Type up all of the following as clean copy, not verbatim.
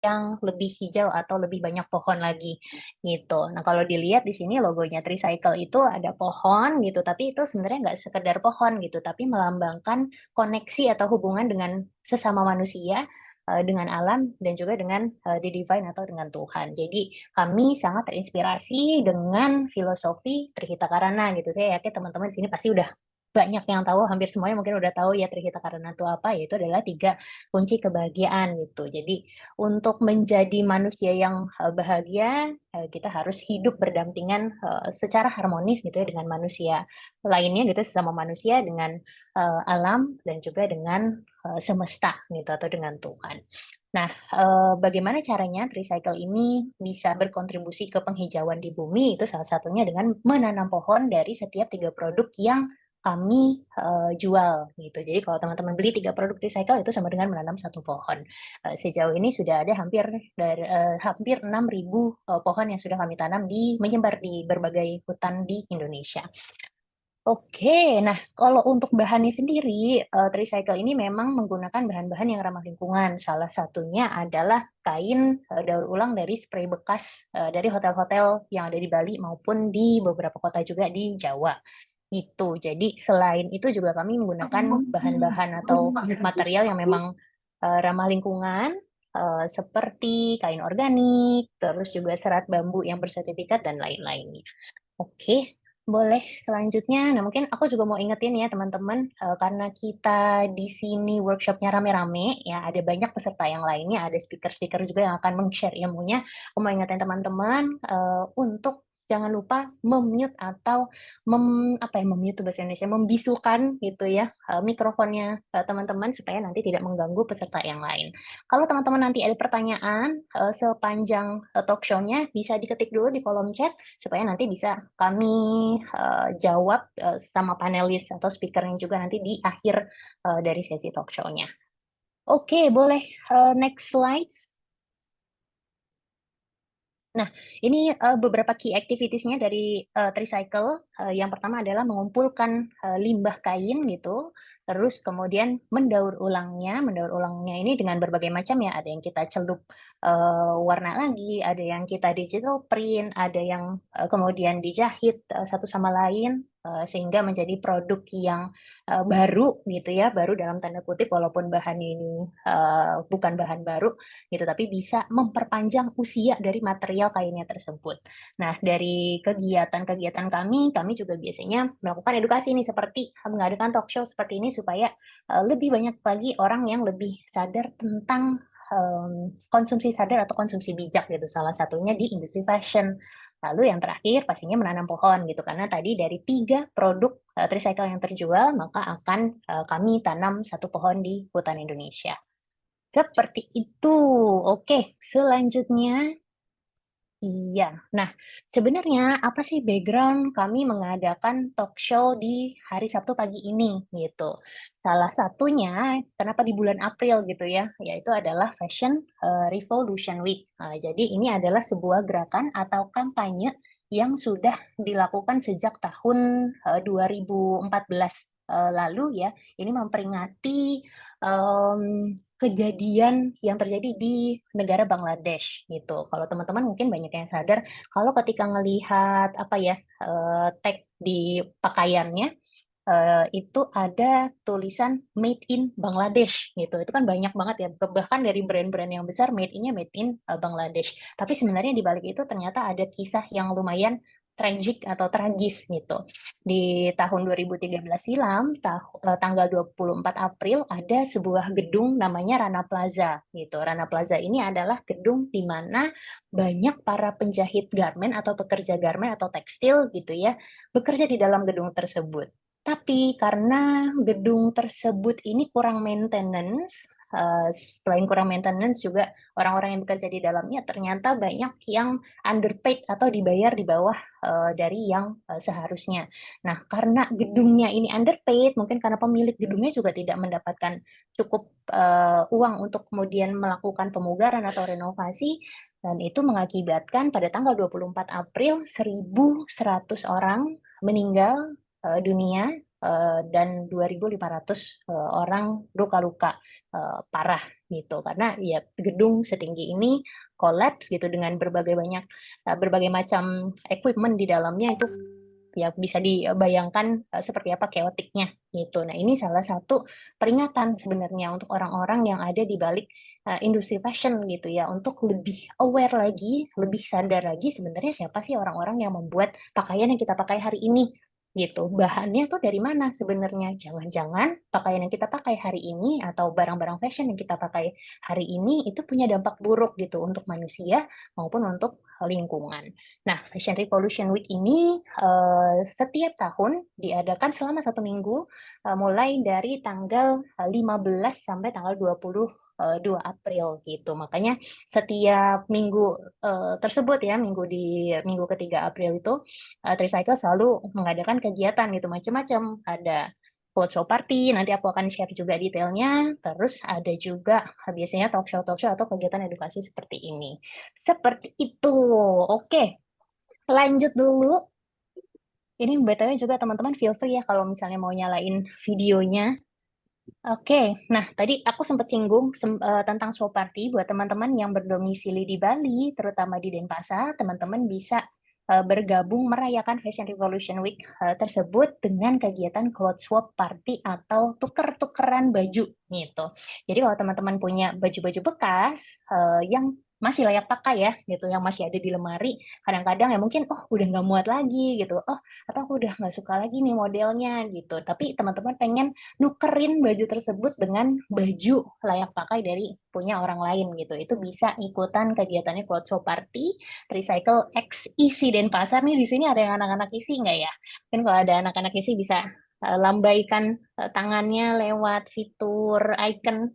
yang lebih hijau atau lebih banyak pohon lagi gitu. Nah, kalau dilihat di sini logonya Tricycle itu ada pohon gitu, tapi itu sebenarnya nggak sekedar pohon gitu, tapi melambangkan koneksi atau hubungan dengan sesama manusia, dengan alam dan juga dengan the divine atau dengan Tuhan. Jadi kami sangat terinspirasi dengan filosofi Trihita Karana gitu. Saya yakin teman-teman di sini pasti udah banyak yang tahu, hampir semuanya mungkin udah tahu ya Trihita Karana itu apa, yaitu adalah 3 kunci kebahagiaan gitu. Jadi untuk menjadi manusia yang bahagia, kita harus hidup berdampingan secara harmonis gitu ya dengan manusia lainnya gitu, sesama manusia, dengan alam dan juga dengan semesta gitu atau dengan Tuhan. Nah, bagaimana caranya Tricycle ini bisa berkontribusi ke penghijauan di bumi? Itu salah satunya dengan menanam pohon dari setiap 3 produk yang kami jual gitu. Jadi kalau teman-teman beli 3 produk Tricycle itu sama dengan menanam 1 pohon. Sejauh ini sudah ada hampir 6.000 pohon yang sudah kami tanam menyebar di berbagai hutan di Indonesia. Oke, nah kalau untuk bahannya sendiri, Tricycle ini memang menggunakan bahan-bahan yang ramah lingkungan. Salah satunya adalah kain daur ulang dari spray bekas dari hotel-hotel yang ada di Bali maupun di beberapa kota juga di Jawa. Gitu. Jadi selain itu juga kami menggunakan bahan-bahan atau material yang memang ramah lingkungan, seperti kain organik, terus juga serat bambu yang bersertifikat dan lain-lainnya. Oke, boleh selanjutnya. Nah, mungkin aku juga mau ingetin ya teman-teman, karena kita di sini workshopnya rame-rame, ya ada banyak peserta yang lainnya, ada speaker-speaker juga yang akan meng-share ilmunya. Aku mau ingetin teman-teman untuk jangan lupa mem-mute atau apa ya, mem-mute itu bahasa Indonesia, membisukan gitu ya mikrofonnya teman-teman supaya nanti tidak mengganggu peserta yang lain. Kalau teman-teman nanti ada pertanyaan sepanjang talk show-nya bisa diketik dulu di kolom chat supaya nanti bisa kami jawab sama panelis atau speakernya juga nanti di akhir dari sesi talk show-nya. Oke, boleh next slides. Nah, ini beberapa key activities-nya dari Tricycle. Yang pertama adalah mengumpulkan limbah kain gitu, terus kemudian mendaur ulangnya. Mendaur ulangnya ini dengan berbagai macam ya, ada yang kita celup warna lagi, ada yang kita digital print, ada yang kemudian dijahit satu sama lain sehingga menjadi produk yang baru gitu ya, baru dalam tanda kutip walaupun bahan ini bukan bahan baru gitu, tapi bisa memperpanjang usia dari material kainnya tersebut. Nah, dari kegiatan-kegiatan kami juga biasanya melakukan edukasi nih, seperti mengadakan talk show seperti ini supaya lebih banyak lagi orang yang lebih sadar tentang konsumsi sadar atau konsumsi bijak gitu, salah satunya di industri fashion. Lalu yang terakhir pastinya menanam pohon gitu, karena tadi dari 3 produk Tricycle yang terjual, maka akan kami tanam 1 pohon di hutan Indonesia. Seperti itu. Oke, selanjutnya. Iya. Nah, sebenarnya apa sih background kami mengadakan talk show di hari Sabtu pagi ini gitu. Salah satunya kenapa di bulan April gitu ya, yaitu adalah Fashion Revolution Week. Nah, jadi ini adalah sebuah gerakan atau kampanye yang sudah dilakukan sejak tahun 2014 lalu ya. Ini memperingati kejadian yang terjadi di negara Bangladesh gitu. Kalau teman-teman mungkin banyak yang sadar kalau ketika ngelihat apa ya tag di pakaiannya itu ada tulisan Made in Bangladesh gitu. Itu kan banyak banget ya. Bahkan dari brand-brand yang besar Made in Bangladesh. Tapi sebenarnya di balik itu ternyata ada kisah yang lumayan tragic atau tragis gitu. Di tahun 2013 silam, tanggal 24 April ada sebuah gedung namanya Rana Plaza gitu. Rana Plaza ini adalah gedung di mana banyak para penjahit garmen atau pekerja garmen atau tekstil gitu ya bekerja di dalam gedung tersebut. Tapi karena gedung tersebut ini kurang maintenance, selain kurang maintenance juga orang-orang yang bekerja di dalamnya ternyata banyak yang underpaid atau dibayar di bawah dari yang seharusnya. Nah, karena gedungnya ini underpaid, mungkin karena pemilik gedungnya juga tidak mendapatkan cukup uang untuk kemudian melakukan pemugaran atau renovasi, dan itu mengakibatkan pada tanggal 24 April 1.100 orang meninggal dunia dan 2.500 orang luka-luka parah gitu. Karena ya gedung setinggi ini kolaps gitu dengan berbagai macam equipment di dalamnya, itu ya bisa dibayangkan seperti apa chaoticnya gitu. Nah, ini salah satu peringatan sebenarnya untuk orang-orang yang ada di balik industri fashion gitu ya, untuk lebih aware lagi, lebih sadar lagi sebenarnya siapa sih orang-orang yang membuat pakaian yang kita pakai hari ini gitu. Bahannya tuh dari mana sebenarnya? Jangan-jangan pakaian yang kita pakai hari ini atau barang-barang fashion yang kita pakai hari ini itu punya dampak buruk gitu untuk manusia maupun untuk lingkungan. Nah, Fashion Revolution Week ini setiap tahun diadakan selama 1 minggu, mulai dari tanggal 15 sampai tanggal 22 April gitu. Makanya setiap minggu tersebut ya, minggu ketiga April itu, Tricycle selalu mengadakan kegiatan gitu macam-macam. Ada clothes show party, nanti aku akan share juga detailnya. Terus ada juga biasanya talk show atau kegiatan edukasi seperti ini. Seperti itu. Oke, lanjut dulu. Ini BTW juga teman-teman feel free ya kalau misalnya mau nyalain videonya. Oke, nah tadi aku sempat singgung tentang show party buat teman-teman yang berdomisili di Bali, terutama di Denpasar, teman-teman bisa bergabung merayakan Fashion Revolution Week tersebut dengan kegiatan clothes swap party atau tuker-tukeran baju gitu. Jadi kalau teman-teman punya baju-baju bekas yang masih layak pakai ya gitu, yang masih ada di lemari, kadang-kadang ya mungkin udah nggak muat lagi gitu, atau aku udah nggak suka lagi nih modelnya gitu, tapi teman-teman pengen nukerin baju tersebut dengan baju layak pakai dari punya orang lain gitu. Itu bisa ikutan kegiatannya Cloud Show Party, Recycle X Isi Denpasar nih. Di sini ada yang anak-anak isi nggak ya? Kan kalau ada anak-anak isi bisa lambaikan tangannya lewat fitur icon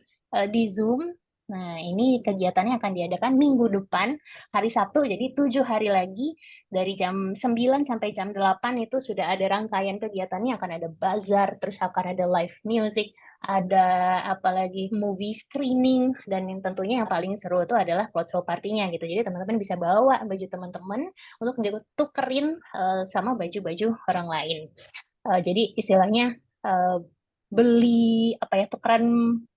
di Zoom. Nah, ini kegiatannya akan diadakan minggu depan, hari Sabtu, jadi 7 hari lagi, dari jam 9 sampai jam 8 itu sudah ada rangkaian kegiatannya, akan ada bazar, terus akan ada live music, ada apalagi movie screening, dan yang tentunya yang paling seru itu adalah clothes show partinya gitu. Jadi teman-teman bisa bawa baju teman-teman untuk ditukerin sama baju-baju orang lain. Jadi istilahnya uh, beli apa ya, tukeran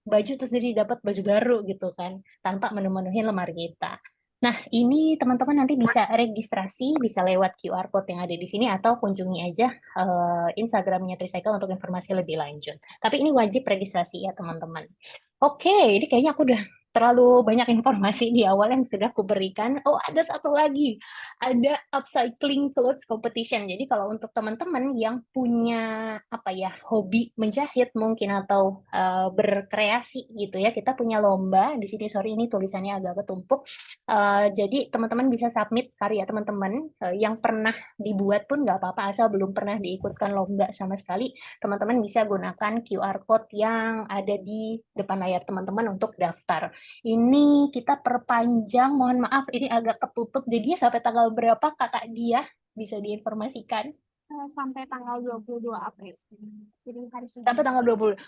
baju terus jadi dapat baju baru gitu kan, tanpa memenuhi lemari kita. Nah, ini teman-teman nanti bisa registrasi, bisa lewat QR code yang ada di sini atau kunjungi aja Instagramnya Tricycle untuk informasi lebih lanjut. Tapi ini wajib registrasi ya teman-teman. Oke, ini kayaknya aku udah terlalu banyak informasi di awal yang sudah aku berikan. Oh, ada satu lagi, ada upcycling clothes competition. Jadi kalau untuk teman-teman yang punya apa ya, hobi menjahit mungkin atau berkreasi gitu ya, kita punya lomba di sini. Sorry, ini tulisannya agak ketumpuk. Jadi teman-teman bisa submit karya teman-teman yang pernah dibuat pun nggak apa-apa, asal belum pernah diikutkan lomba sama sekali. Teman-teman bisa gunakan QR code yang ada di depan layar teman-teman untuk daftar. Ini kita perpanjang, mohon maaf ini agak ketutup. Jadi sampai tanggal berapa Kakak Dia bisa diinformasikan? Sampai tanggal 22 April. Jadi hari Senin. Sampai tanggal 20.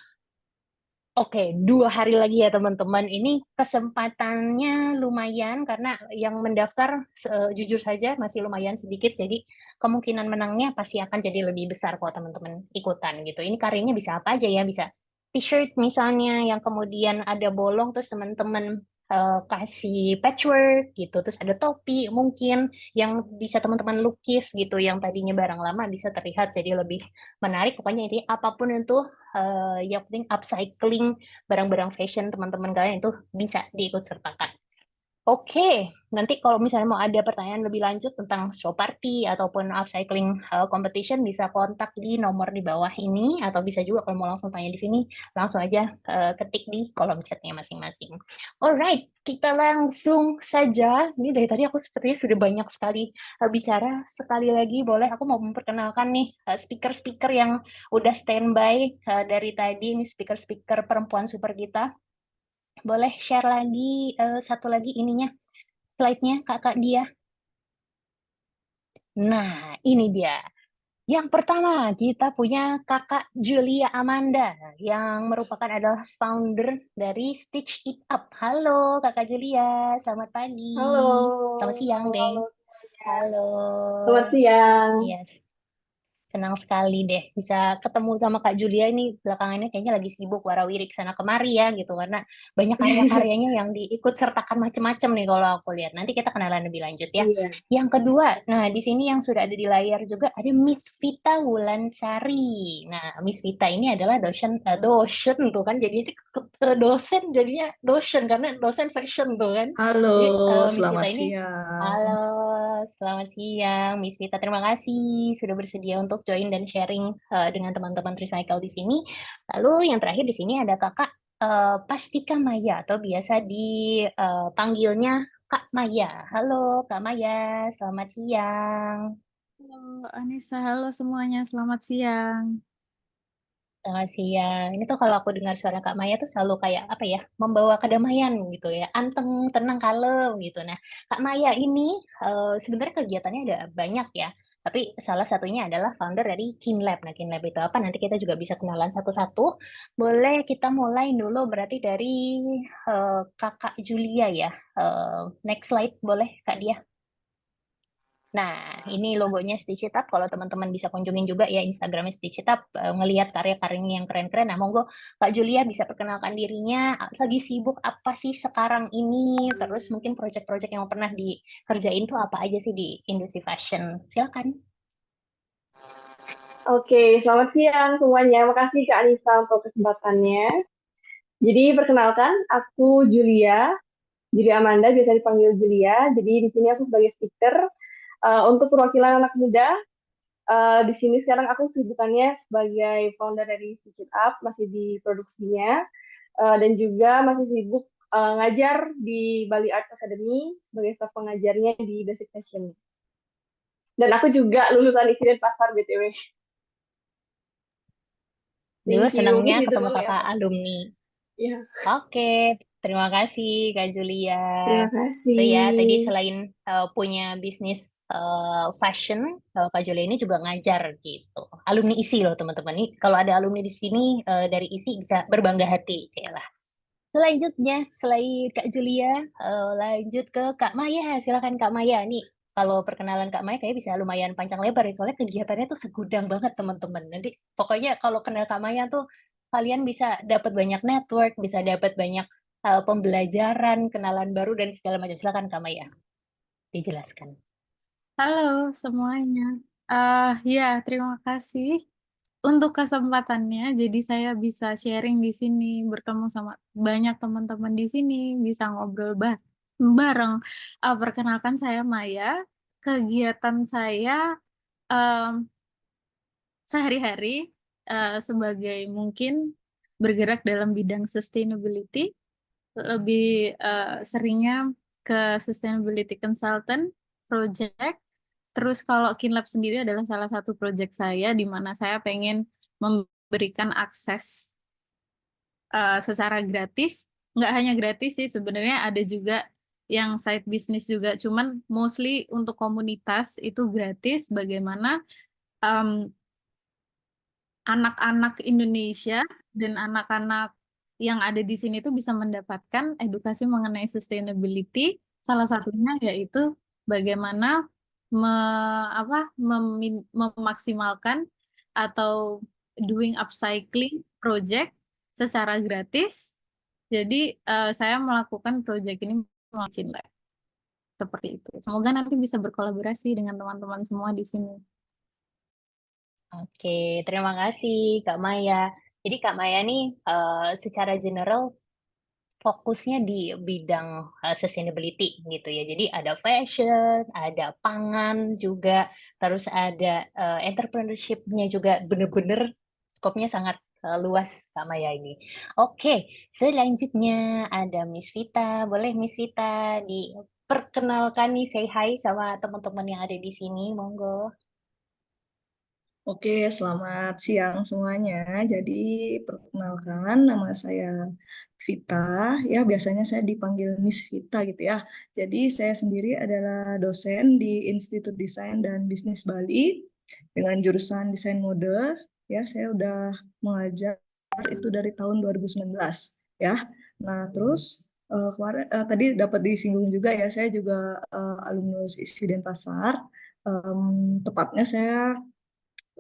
Oke, 2 hari lagi ya teman-teman. Ini kesempatannya lumayan karena yang mendaftar jujur saja masih lumayan sedikit. Jadi kemungkinan menangnya pasti akan jadi lebih besar kalau teman-teman ikutan gitu. Ini karyanya bisa apa aja ya? Bisa t-shirt misalnya yang kemudian ada bolong terus teman-teman kasih patchwork gitu. Terus ada topi mungkin yang bisa teman-teman lukis gitu. Yang tadinya barang lama bisa terlihat jadi lebih menarik. Pokoknya ini apapun itu yang penting upcycling barang-barang fashion teman-teman kalian itu bisa diikut sertakan. Oke, nanti kalau misalnya mau ada pertanyaan lebih lanjut tentang show party ataupun upcycling competition bisa kontak di nomor di bawah ini, atau bisa juga kalau mau langsung tanya di sini langsung aja ketik di kolom chatnya masing-masing. Alright, kita langsung saja. Ini dari tadi aku sepertinya sudah banyak sekali bicara. Sekali lagi boleh aku mau memperkenalkan nih speaker-speaker yang udah standby dari tadi. Ini speaker-speaker perempuan super kita. Boleh share lagi satu lagi ininya, slide-nya Kakak Dia. Nah, ini dia. Yang pertama, kita punya Kakak Julia Amanda yang merupakan adalah founder dari Stitch It Up. Halo Kakak Julia, selamat pagi. Halo, Selamat siang, halo, Deng. halo semuanya. Halo. Selamat siang. Yes. senang sekali deh bisa ketemu sama Kak Julia ini belakangan ini kayaknya lagi sibuk warawiri sana kemari ya gitu karena banyak karya-karyanya yang diikut sertakan macem-macem nih kalau aku lihat. Nanti kita kenalan lebih lanjut ya. Iya. Yang kedua, nah di sini yang sudah ada di layar juga ada Miss Vita Wulansari. Nah, Miss Vita ini adalah dosen tuh kan jadi dosen jadinya dosen karena dosen fashion tuh kan. Halo, Jadi Miss Vita selamat ini siang. halo, selamat siang, Miss Vita. Terima kasih sudah bersedia untuk join dan sharing dengan teman-teman Recycle di sini. Lalu yang terakhir di sini ada Kakak Pastika Maya atau biasa dipanggilnya Kak Maya. Halo Kak Maya, selamat siang. Halo Anissa, halo semuanya, selamat siang. Selamat siang. Ini tuh kalau aku dengar suara Kak Maya tuh selalu kayak apa ya, membawa kedamaian gitu ya, anteng, tenang, kalem gitu. Nah, Kak Maya ini sebenarnya kegiatannya ada banyak ya, tapi salah satunya adalah founder dari Kinlab. Nah, Kinlab itu apa? Nanti kita juga bisa kenalan satu-satu. Boleh kita mulai dulu berarti dari Kakak Julia ya. Next slide boleh Kak Dia? Nah, ini logonya Stitch It Up. Kalau teman-teman bisa kunjungin juga ya Instagramnya Stitch It Up, ngelihat karya-karyanya yang keren-keren. Nah, monggo Kak Julia bisa perkenalkan dirinya. Lagi sibuk apa sih sekarang ini? Terus mungkin proyek-proyek yang pernah dikerjain tuh apa aja sih di industri fashion? Silakan. Oke, selamat siang semuanya. Makasih Kak Anissa untuk kesempatannya. Jadi perkenalkan, aku Julia Amanda, biasa dipanggil Julia. Jadi di sini aku sebagai speaker untuk perwakilan anak muda. Di sini sekarang aku sibukannya sebagai founder dari Stitch It Up, masih di produksinya, dan juga masih sibuk ngajar di Bali Arts Academy sebagai staf pengajarnya di Basic Fashion. Dan aku juga lulusan isi dan pasar BTW. Dulu Thank you. senangnya Mungkin itu ketemu dulu ya, kakak Kak. alumni. Iya, Oke, terima kasih Kak Julia. terima Itu ya, tadi kasih. selain punya bisnis fashion, Kak Julia ini juga ngajar gitu. Alumni ISI loh teman-teman. Nih, kalau ada alumni di sini dari ISI bisa berbangga hati, Cila. Selanjutnya, selain Kak Julia, lanjut ke Kak Maya. Silakan Kak Maya. Nih, kalau perkenalan Kak Maya kayaknya bisa lumayan panjang lebar ya, soalnya kegiatannya tuh segudang banget teman-teman. Nanti pokoknya kalau kenal Kak Maya tuh kalian bisa dapat banyak network, bisa dapat banyak pembelajaran, kenalan baru dan segala macam. Silakan Kak Maya, dijelaskan. Halo semuanya. Ya, terima kasih untuk kesempatannya. Jadi saya bisa sharing di sini, bertemu sama banyak teman-teman di sini, bisa ngobrol bareng. Perkenalkan saya Maya. Kegiatan saya em, sehari-hari sebagai mungkin bergerak dalam bidang sustainability. Lebih seringnya ke sustainability consultant project. Terus kalau Kinlab sendiri adalah salah satu project saya di mana saya pengen memberikan akses secara gratis. Nggak hanya gratis sih, sebenarnya ada juga yang side business juga. Cuman mostly untuk komunitas itu gratis. Bagaimana em, anak-anak Indonesia dan anak-anak yang ada di sini tuh bisa mendapatkan edukasi mengenai sustainability. Salah satunya yaitu bagaimana me, memaksimalkan atau doing upcycling project secara gratis. Jadi saya melakukan project ini melalui Cinta. Seperti itu. Semoga nanti bisa berkolaborasi dengan teman-teman semua di sini. Oke, terima kasih Kak Maya. Jadi Kak Maya nih secara general fokusnya di bidang sustainability gitu ya. Jadi ada fashion, ada pangan juga, terus ada entrepreneurship-nya juga bener-bener skopnya sangat luas sama ya ini. Oke, selanjutnya ada Miss Vita. Boleh Miss Vita diperkenalkan nih, say hi sama teman-teman yang ada di sini, monggo. Oke, selamat siang semuanya. Jadi, perkenalkan nama saya Vita, ya biasanya saya dipanggil Miss Vita gitu ya. Jadi, saya sendiri adalah dosen di Institut Desain dan Bisnis Bali dengan jurusan Desain Mode. Ya, saya udah mengajar itu dari tahun 2019 ya. Nah, terus kemarin tadi dapat disinggung juga ya, saya juga alumnus ISI Denpasar. Tepatnya saya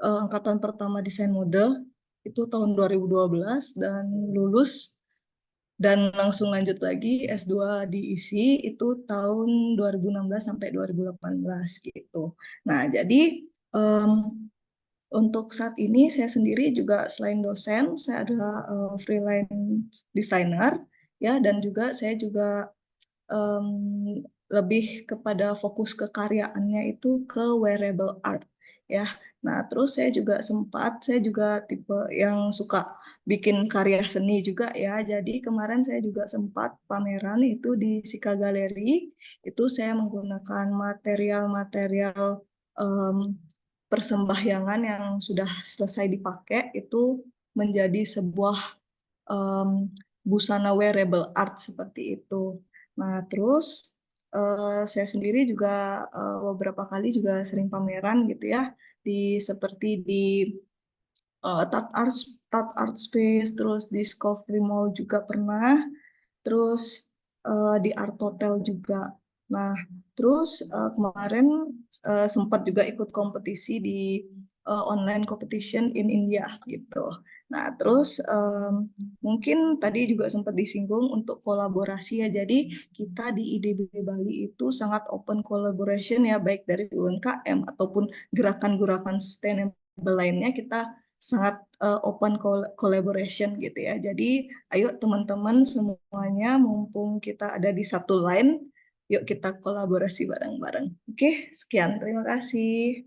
angkatan pertama desain mode itu tahun 2012 dan lulus dan langsung lanjut lagi S2 di ISI itu tahun 2016 sampai 2018 gitu. Nah, jadi untuk saat ini saya sendiri juga selain dosen, saya ada freelance designer ya, dan juga saya juga lebih kepada fokus ke karyaannya itu ke wearable art ya. Nah, terus saya juga tipe yang suka bikin karya seni juga ya. Jadi kemarin saya juga sempat pameran itu di Sika Galeri. Itu saya menggunakan material-material persembahyangan yang sudah selesai dipakai itu menjadi sebuah busana wearable art seperti itu. Nah, terus saya sendiri juga beberapa kali juga sering pameran gitu ya, seperti di Tat Art Space, terus di Discovery Mall juga pernah, terus di Art Hotel juga. Nah, terus kemarin sempat juga ikut kompetisi di online competition in India gitu. Nah, terus mungkin tadi juga sempat disinggung untuk kolaborasi ya. Jadi kita di IDB Bali itu sangat open collaboration ya, baik dari UMKM ataupun gerakan-gerakan sustainable lainnya kita sangat open collaboration gitu ya. Jadi ayo teman-teman semuanya mumpung kita ada di satu line, yuk kita kolaborasi bareng-bareng. Oke, sekian. Terima kasih.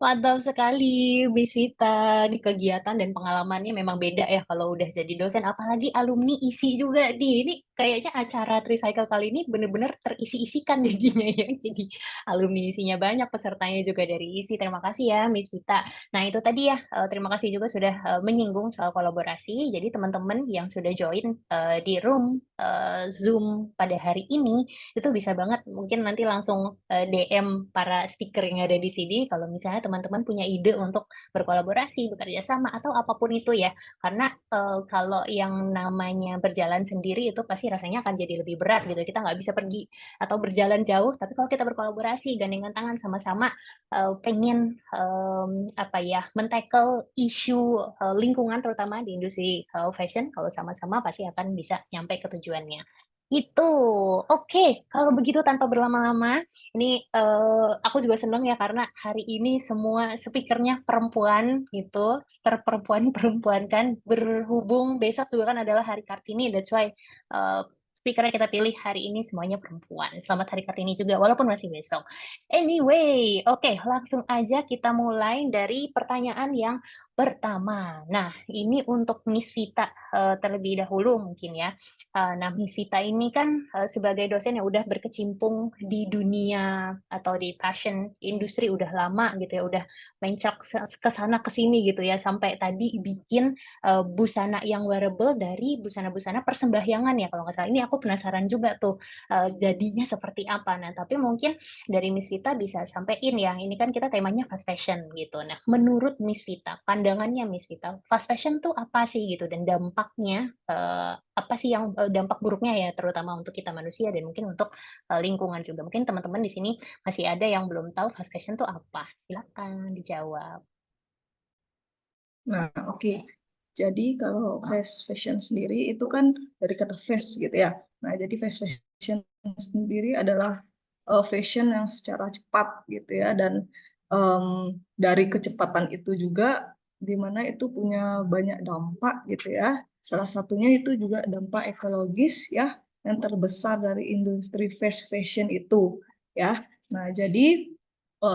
Mantap sekali, Miss Vita. Di kegiatan dan pengalamannya memang beda ya kalau udah jadi dosen. Apalagi alumni isi juga nih. Ini kayaknya acara Tricycle kali ini bener-bener terisi-isikan jadinya ya. Jadi alumni isinya banyak, pesertanya juga dari isi. Terima kasih ya, Miss Vita. Nah, itu tadi ya, terima kasih juga sudah menyinggung soal kolaborasi. Jadi teman-teman yang sudah join di room Zoom pada hari ini, itu bisa banget mungkin nanti langsung DM para speaker yang ada di sini kalau misalnya teman-teman punya ide untuk berkolaborasi, bekerja sama atau apapun itu ya. Karena kalau yang namanya berjalan sendiri itu pasti rasanya akan jadi lebih berat gitu. Kita nggak bisa pergi atau berjalan jauh, tapi kalau kita berkolaborasi gandengan tangan sama-sama pengen apa ya, men-tackle isu lingkungan terutama di industri fashion, kalau sama-sama pasti akan bisa nyampe ke tujuannya. Itu, oke. Kalau begitu tanpa berlama-lama, ini aku juga senang ya karena hari ini semua speakernya perempuan gitu, terperempuan-perempuan kan. Berhubung besok juga kan adalah Hari Kartini, that's why speaker yang kita pilih hari ini semuanya perempuan. Selamat Hari Kartini juga, walaupun masih besok. Anyway, oke, langsung aja kita mulai dari pertanyaan yang pertama. Nah, ini untuk Miss Vita terlebih dahulu mungkin ya. Nah, Miss Vita ini kan sebagai dosen yang udah berkecimpung di dunia atau di fashion industri udah lama gitu ya, udah mencak ke sana ke sini gitu ya, sampai tadi bikin busana yang wearable dari busana-busana persembahyangan ya kalau nggak salah. Ini aku penasaran juga tuh jadinya seperti apa. Nah, tapi mungkin dari Miss Vita bisa sampein yang ini kan kita temanya fast fashion gitu. Nah, menurut Miss Vita, pandangannya Miss Vita, fast fashion tuh apa sih gitu dan dampaknya apa sih yang dampak buruknya ya terutama untuk kita manusia dan mungkin untuk lingkungan juga. Mungkin teman-teman di sini masih ada yang belum tahu fast fashion tuh apa. Silakan dijawab. Nah, oke. Jadi kalau fast fashion sendiri itu kan dari kata fast gitu ya. Nah, jadi fast fashion sendiri adalah fashion yang secara cepat gitu ya, dan dari kecepatan itu juga dimana itu punya banyak dampak gitu ya. Salah satunya itu juga dampak ekologis ya yang terbesar dari industri fast fashion itu ya. Nah, jadi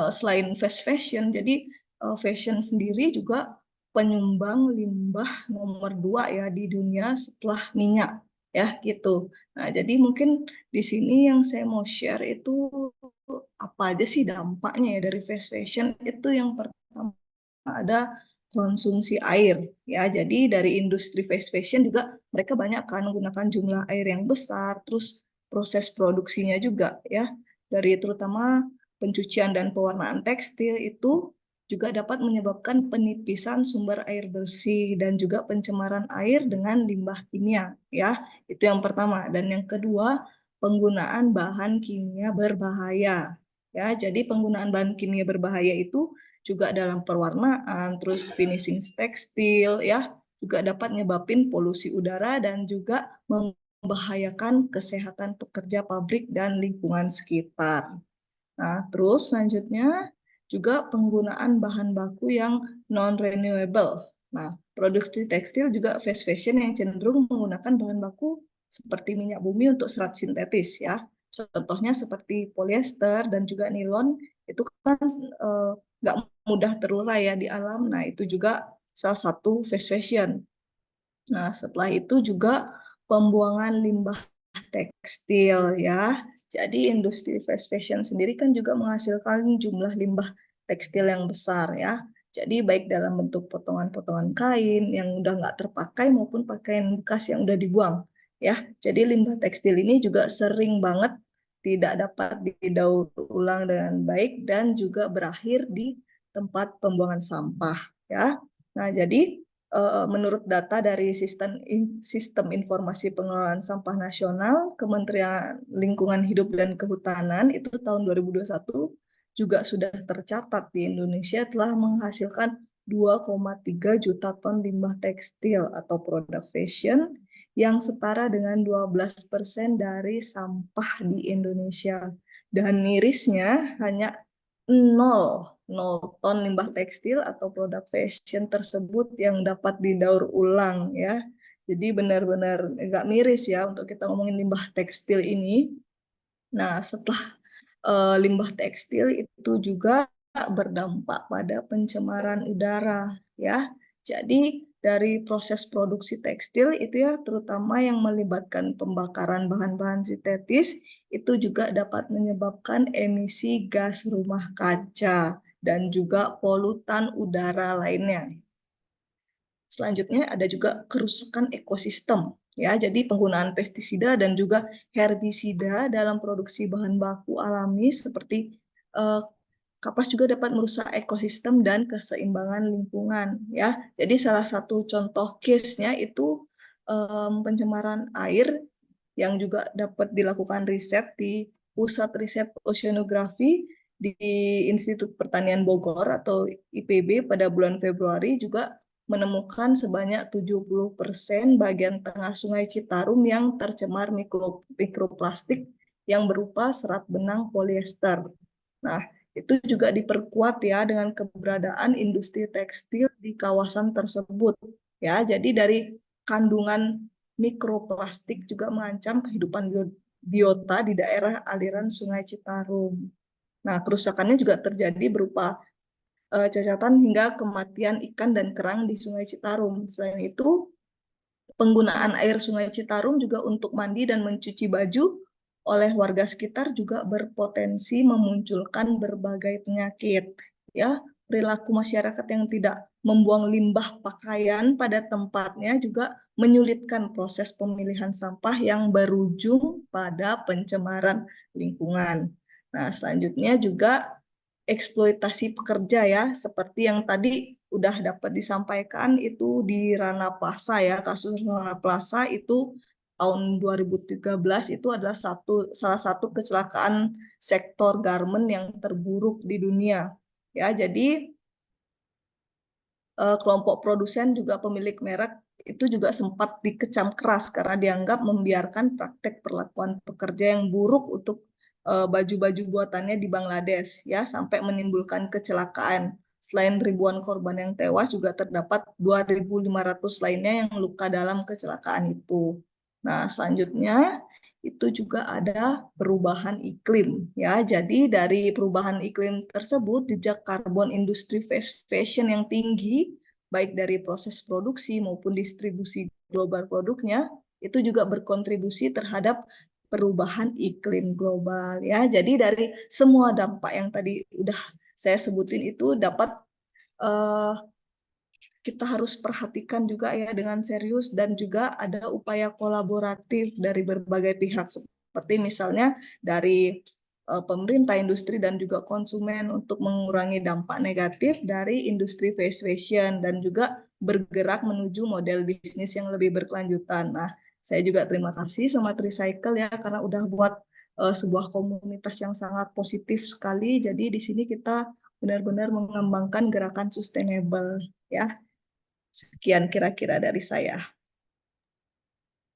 selain fast fashion, jadi fashion sendiri juga penyumbang limbah nomor 2 ya di dunia setelah minyak ya gitu. Nah, jadi mungkin di sini yang saya mau share itu apa aja sih dampaknya ya dari fast fashion. Itu yang pertama ada konsumsi air ya. Jadi dari industri fast fashion juga mereka banyak kan menggunakan jumlah air yang besar, terus proses produksinya juga ya. Dari terutama pencucian dan pewarnaan tekstil itu juga dapat menyebabkan penipisan sumber air bersih dan juga pencemaran air dengan limbah kimia ya. Itu yang pertama. Dan yang kedua, penggunaan bahan kimia berbahaya. Ya, jadi penggunaan bahan kimia berbahaya itu juga dalam pewarnaan, terus finishing tekstil ya, juga dapat menyebabkan polusi udara dan juga membahayakan kesehatan pekerja pabrik dan lingkungan sekitar. Nah, terus selanjutnya juga penggunaan bahan baku yang non-renewable. Nah, produksi tekstil juga fast fashion yang cenderung menggunakan bahan baku seperti minyak bumi untuk serat sintetis ya. Contohnya seperti polyester dan juga nilon itu kan nggak mudah terurai ya di alam. Nah, itu juga salah satu fast fashion. Nah, setelah itu juga pembuangan limbah tekstil ya. Jadi industri fast fashion sendiri kan juga menghasilkan jumlah limbah tekstil yang besar ya. Jadi baik dalam bentuk potongan-potongan kain yang udah nggak terpakai maupun pakaian bekas yang udah dibuang ya. Jadi limbah tekstil ini juga sering banget tidak dapat didaur ulang dengan baik dan juga berakhir di tempat pembuangan sampah ya. Nah, jadi menurut data dari Sistem Informasi Pengelolaan Sampah Nasional, Kementerian Lingkungan Hidup dan Kehutanan itu tahun 2021 juga sudah tercatat di Indonesia telah menghasilkan 2,3 juta ton limbah tekstil atau produk fashion yang setara dengan 12% dari sampah di Indonesia. Dan mirisnya hanya 0 ton limbah tekstil atau produk fashion tersebut yang dapat didaur ulang ya. Jadi benar-benar agak miris ya untuk kita ngomongin limbah tekstil ini. Nah, setelah limbah tekstil itu juga berdampak pada pencemaran udara ya. Jadi dari proses produksi tekstil itu ya terutama yang melibatkan pembakaran bahan-bahan sintetis itu juga dapat menyebabkan emisi gas rumah kaca dan juga polutan udara lainnya. Selanjutnya ada juga kerusakan ekosistem ya. Jadi penggunaan pestisida dan juga herbisida dalam produksi bahan baku alami seperti kapas juga dapat merusak ekosistem dan keseimbangan lingkungan ya. Jadi salah satu contoh case-nya itu pencemaran air yang juga dapat dilakukan riset di Pusat Riset Oceanografi di Institut Pertanian Bogor atau IPB pada bulan Februari juga menemukan sebanyak 70% bagian tengah Sungai Citarum yang tercemar mikroplastik yang berupa serat benang polyester. Nah, itu juga diperkuat ya dengan keberadaan industri tekstil di kawasan tersebut. Ya, jadi dari kandungan mikroplastik juga mengancam kehidupan biota di daerah aliran Sungai Citarum. Nah, kerusakannya juga terjadi berupa cacatan hingga kematian ikan dan kerang di Sungai Citarum. Selain itu, penggunaan air Sungai Citarum juga untuk mandi dan mencuci baju oleh warga sekitar juga berpotensi memunculkan berbagai penyakit. Ya, perilaku masyarakat yang tidak membuang limbah pakaian pada tempatnya juga menyulitkan proses pemilihan sampah yang berujung pada pencemaran lingkungan. Nah, selanjutnya juga eksploitasi pekerja ya, seperti yang tadi udah dapat disampaikan itu di Rana Plaza ya, kasus Rana Plaza itu tahun 2013 itu adalah salah satu kecelakaan sektor garment yang terburuk di dunia. Ya, jadi kelompok produsen juga pemilik merek itu juga sempat dikecam keras karena dianggap membiarkan praktek perlakuan pekerja yang buruk untuk baju-baju buatannya di Bangladesh ya sampai menimbulkan kecelakaan. Selain ribuan korban yang tewas juga terdapat 2.500 lainnya yang luka dalam kecelakaan itu. Nah, selanjutnya itu juga ada perubahan iklim ya. Jadi dari perubahan iklim tersebut jejak karbon industri fast fashion yang tinggi baik dari proses produksi maupun distribusi global produknya itu juga berkontribusi terhadap perubahan iklim global ya. Jadi dari semua dampak yang tadi udah saya sebutin itu dapat kita harus perhatikan juga ya dengan serius dan juga ada upaya kolaboratif dari berbagai pihak seperti misalnya dari pemerintah, industri dan juga konsumen untuk mengurangi dampak negatif dari industri fast fashion dan juga bergerak menuju model bisnis yang lebih berkelanjutan. Nah, saya juga terima kasih sama Tricycle ya karena udah buat sebuah komunitas yang sangat positif sekali. Jadi di sini kita benar-benar mengembangkan gerakan sustainable ya. Sekian kira-kira dari saya.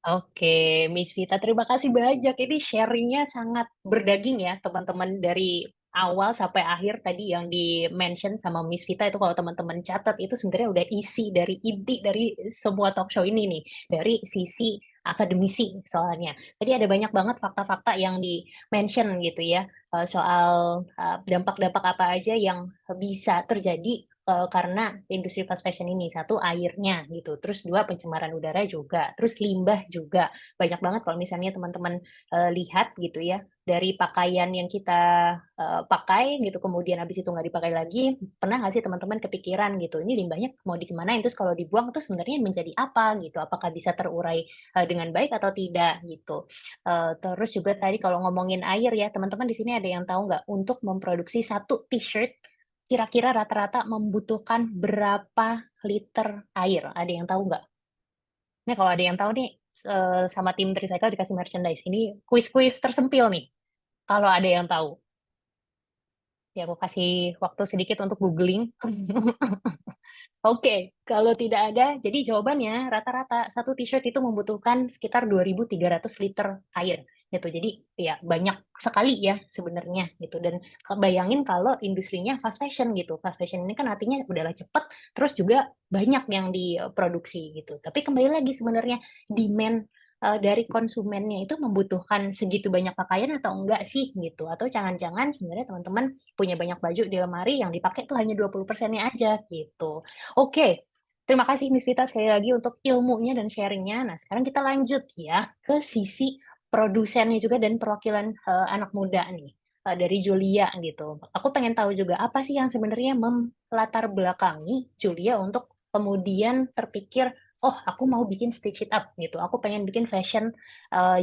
Oke, Miss Vita, terima kasih banyak. Ini sharingnya sangat berdaging ya, teman-teman, dari awal sampai akhir tadi yang di-mention sama Miss Vita itu kalau teman-teman catat itu sebenarnya udah isi dari inti dari semua talk show ini nih, dari sisi akademisi soalnya. Tadi ada banyak banget fakta-fakta yang di-mention gitu ya, soal dampak-dampak apa aja yang bisa terjadi karena industri fast fashion ini. Satu, airnya gitu. Terus dua, pencemaran udara juga. Terus limbah juga. Banyak banget kalau misalnya teman-teman lihat gitu ya, dari pakaian yang kita pakai gitu, kemudian habis itu nggak dipakai lagi, pernah nggak sih teman-teman kepikiran gitu, ini limbahnya mau dikemanain, terus kalau dibuang itu sebenarnya menjadi apa gitu, apakah bisa terurai dengan baik atau tidak gitu. Terus juga tadi kalau ngomongin air ya, teman-teman di sini ada yang tahu nggak, untuk memproduksi satu t-shirt kira-kira rata-rata membutuhkan berapa liter air? Ada yang tahu nggak? Nih kalau ada yang tahu nih, sama tim Tricycle dikasih merchandise. Ini kuis-kuis tersempil nih. Kalau ada yang tahu. Ya aku kasih waktu sedikit untuk googling. Oke, kalau tidak ada, jadi jawabannya rata-rata satu t-shirt itu membutuhkan sekitar 2.300 liter air gitu. Jadi ya banyak sekali ya sebenarnya gitu. Dan bayangin kalau industrinya fast fashion gitu. Fast fashion ini kan artinya udahlah cepet, terus juga banyak yang diproduksi gitu. Tapi kembali lagi sebenarnya demand dari konsumennya itu membutuhkan segitu banyak pakaian atau enggak sih gitu. Atau jangan-jangan sebenarnya teman-teman punya banyak baju di lemari yang dipakai tuh hanya 20%-nya aja gitu. Oke, terima kasih Miss Vita sekali lagi untuk ilmunya dan sharingnya. Nah, sekarang kita lanjut ya ke sisi produsennya juga dan perwakilan anak muda nih, dari Julia gitu. Aku pengen tahu juga apa sih yang sebenarnya melatar belakangi Julia untuk kemudian terpikir, oh aku mau bikin Stitch It Up gitu. Aku pengen bikin fashion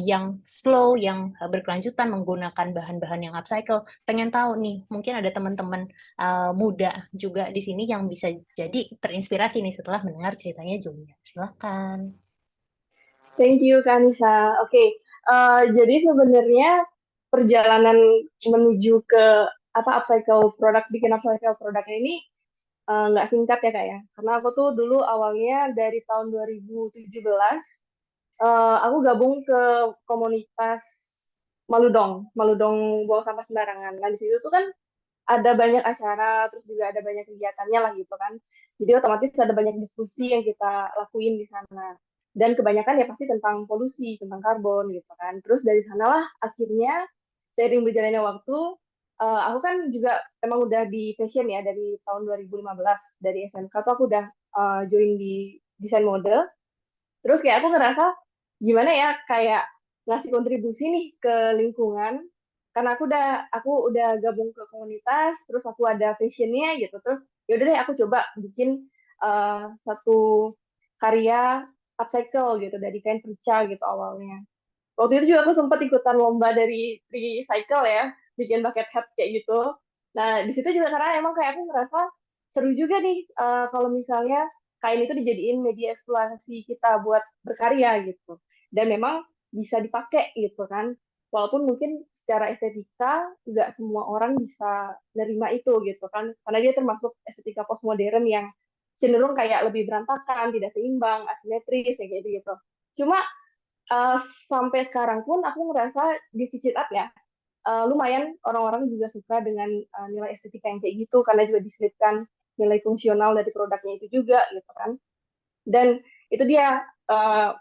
yang slow, yang berkelanjutan menggunakan bahan-bahan yang upcycle. Pengen tahu nih, mungkin ada teman-teman muda juga di sini yang bisa jadi terinspirasi nih setelah mendengar ceritanya Julia. Silakan. Thank you, Kanisa. Oke, jadi sebenarnya perjalanan menuju ke upcycle produk, bikin upcycle produk ini nggak singkat ya Kak ya. Karena aku tuh dulu awalnya dari tahun 2017, aku gabung ke komunitas Maludong, Maludong buang sampah sembarangan. Nah di situ tuh kan ada banyak acara, terus juga ada banyak kegiatannya lah gitu kan. Jadi otomatis ada banyak diskusi yang kita lakuin di sana. Dan kebanyakan ya pasti tentang polusi, tentang karbon gitu kan. Terus dari sanalah akhirnya seiring berjalannya waktu, aku kan juga emang udah di fashion ya dari tahun 2015. Dari SMK tuh aku udah join di desain mode. Terus kayak aku ngerasa gimana ya kayak ngasih kontribusi nih ke lingkungan karena aku udah gabung ke komunitas, terus aku ada fashionnya gitu, terus yaudah deh aku coba bikin satu karya upcycle gitu dari kain perca gitu awalnya. Waktu itu juga aku sempat ikutan lomba dari Tricycle ya, bikin bucket hat kayak gitu. Nah, di situ juga karena emang kayak aku ngerasa seru juga nih kalau misalnya kain itu dijadiin media eksplorasi kita buat berkarya gitu. Dan memang bisa dipakai gitu kan. Walaupun mungkin secara estetika nggak semua orang bisa nerima itu gitu kan. Karena dia termasuk estetika postmodern yang cenderung kayak lebih berantakan, tidak seimbang, asimetris kayak gitu. Cuma uh, sampai sekarang pun aku ngerasa di Stitch It Up ya, lumayan orang-orang juga suka dengan nilai estetika yang kayak gitu karena juga diselipkan nilai fungsional dari produknya itu juga gitu kan. Dan itu dia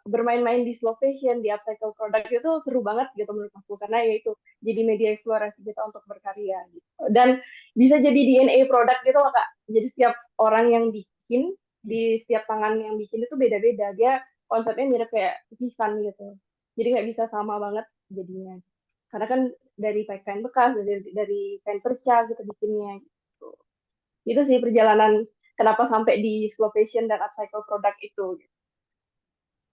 bermain-main di slow fashion, di upcycle produk itu seru banget gitu menurut aku karena ya itu jadi media eksplorasi kita untuk berkarya gitu. Dan bisa jadi DNA produk gitu loh Kak. Jadi setiap orang yang bikin di setiap tangan yang bikin itu beda-beda. Dia konsepnya mirip kayak lukisan gitu. Jadi nggak bisa sama banget jadinya. Karena kan dari kain bekas, dari kain perca gitu bikinnya. Gitu. Itu sih perjalanan kenapa sampai di slow fashion dan upcycle produk itu.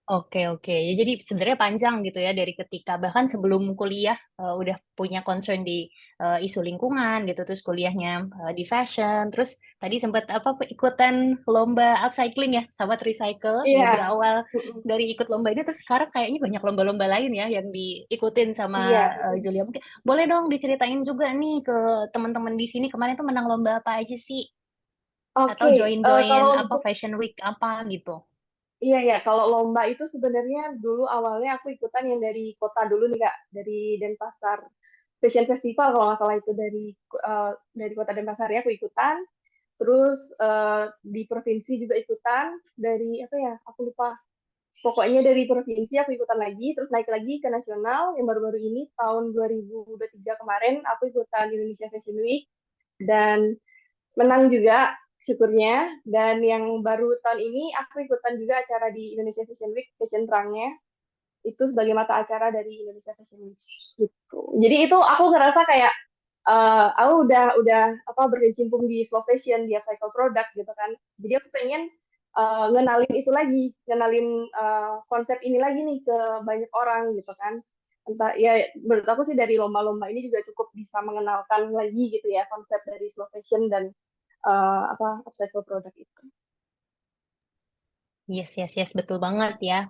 Oke, oke. Ya, jadi sebenarnya panjang gitu ya dari ketika bahkan sebelum kuliah udah punya concern di isu lingkungan gitu, terus kuliahnya di fashion, terus tadi sempat apa ikutan lomba upcycling ya, sahabat recycle. Ya, Iya, berawal mm-mm. dari ikut lomba ini terus sekarang kayaknya banyak lomba-lomba lain ya yang diikutin sama Iya, betul. Julia. Mungkin boleh dong diceritain juga nih ke teman-teman di sini kemarin tuh menang lomba apa aja sih? Atau Oke, join-join kalau apa untuk fashion week apa gitu. iya ya, kalau lomba itu sebenarnya dulu awalnya aku ikutan yang dari kota dulu nih Kak, dari Denpasar Fashion Festival kalau nggak salah itu dari kota Denpasar ya aku ikutan. Terus di provinsi juga ikutan dari apa ya? Aku lupa. Pokoknya dari provinsi aku ikutan lagi, terus naik lagi ke nasional yang baru-baru ini tahun 2023 kemarin aku ikutan Indonesia Fashion Week dan menang juga syukurnya. Dan yang baru tahun ini aku ikutan juga acara di Indonesia Fashion Week, Fashion Run-nya itu sebagai mata acara dari Indonesia Fashion Week gitu. Jadi itu aku ngerasa kayak aku udah apa berkecimpung di slow fashion, di upcycle product gitu kan. Jadi aku pengen ngenalin itu lagi, ngenalin konsep ini lagi nih ke banyak orang gitu kan. Entah ya menurut aku sih dari lomba-lomba ini juga cukup bisa mengenalkan lagi gitu ya konsep dari slow fashion dan apa upcycle product itu. Yes, yes, yes, betul banget ya.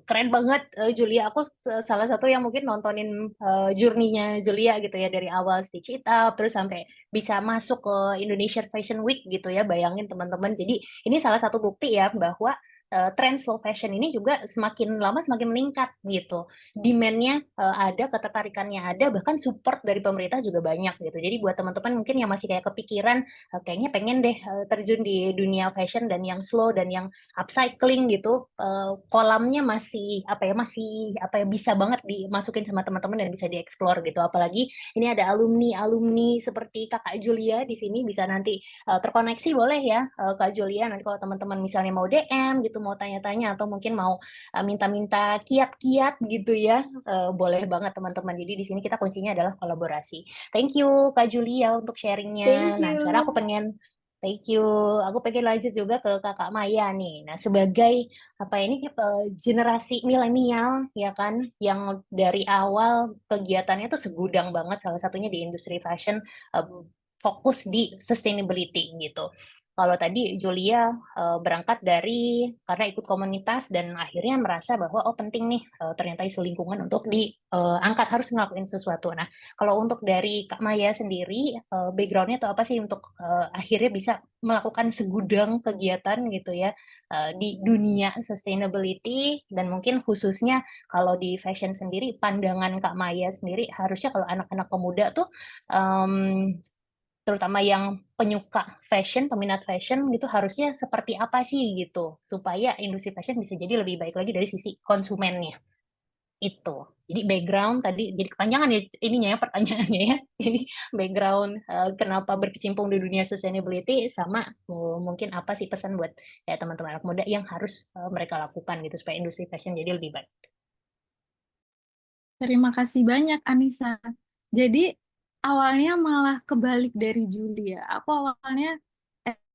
Keren banget, Julia. Aku salah satu yang mungkin nontonin journey-nya Julia gitu ya dari awal Stitch It Up terus sampai bisa masuk ke Indonesia Fashion Week gitu ya. Bayangin teman-teman. Jadi ini salah satu bukti ya bahwa tren slow fashion ini juga semakin lama semakin meningkat gitu. Demand-nya ada, ketertarikannya ada, bahkan support dari pemerintah juga banyak gitu. Jadi buat teman-teman mungkin yang masih kayak kepikiran, kayaknya pengen deh terjun di dunia fashion dan yang slow dan yang upcycling gitu kolamnya masih apa ya bisa banget dimasukin sama teman-teman dan bisa dieksplor gitu apalagi ini ada alumni seperti Kakak Julia di sini bisa nanti terkoneksi boleh ya Kak Julia nanti kalau teman-teman misalnya mau DM gitu mau tanya-tanya atau mungkin mau minta-minta kiat-kiat gitu ya boleh banget teman-teman jadi di sini kita kuncinya adalah kolaborasi. Thank you Kak Julia untuk Thank sharingnya. Nah sekarang aku you. pengen Thank you. Aku pengen lanjut juga ke Kakak Maya nih. Nah, sebagai apa ini generasi milenial ya kan yang dari awal kegiatannya tuh segudang banget salah satunya di industri fashion eh, fokus di sustainability gitu. Kalau tadi Julia berangkat dari karena ikut komunitas dan akhirnya merasa bahwa oh penting nih ternyata isu lingkungan untuk diangkat harus ngelakuin sesuatu. Nah, kalau untuk dari Kak Maya sendiri, backgroundnya atau apa sih untuk akhirnya bisa melakukan segudang kegiatan gitu ya di dunia sustainability dan mungkin khususnya kalau di fashion sendiri, pandangan Kak Maya sendiri harusnya kalau anak-anak pemuda tuh em, terutama yang penyuka fashion, peminat fashion gitu harusnya seperti apa sih gitu supaya industri fashion bisa jadi lebih baik lagi dari sisi konsumennya itu. Jadi background tadi jadi kepanjangan ya ininya ya pertanyaannya ya. Jadi background kenapa berkecimpung di dunia sustainability sama mungkin apa sih pesan buat ya teman-teman anak muda yang harus mereka lakukan gitu supaya industri fashion jadi lebih baik. Terima kasih banyak, Anissa. Jadi, awalnya malah kebalik dari Julia. Aku awalnya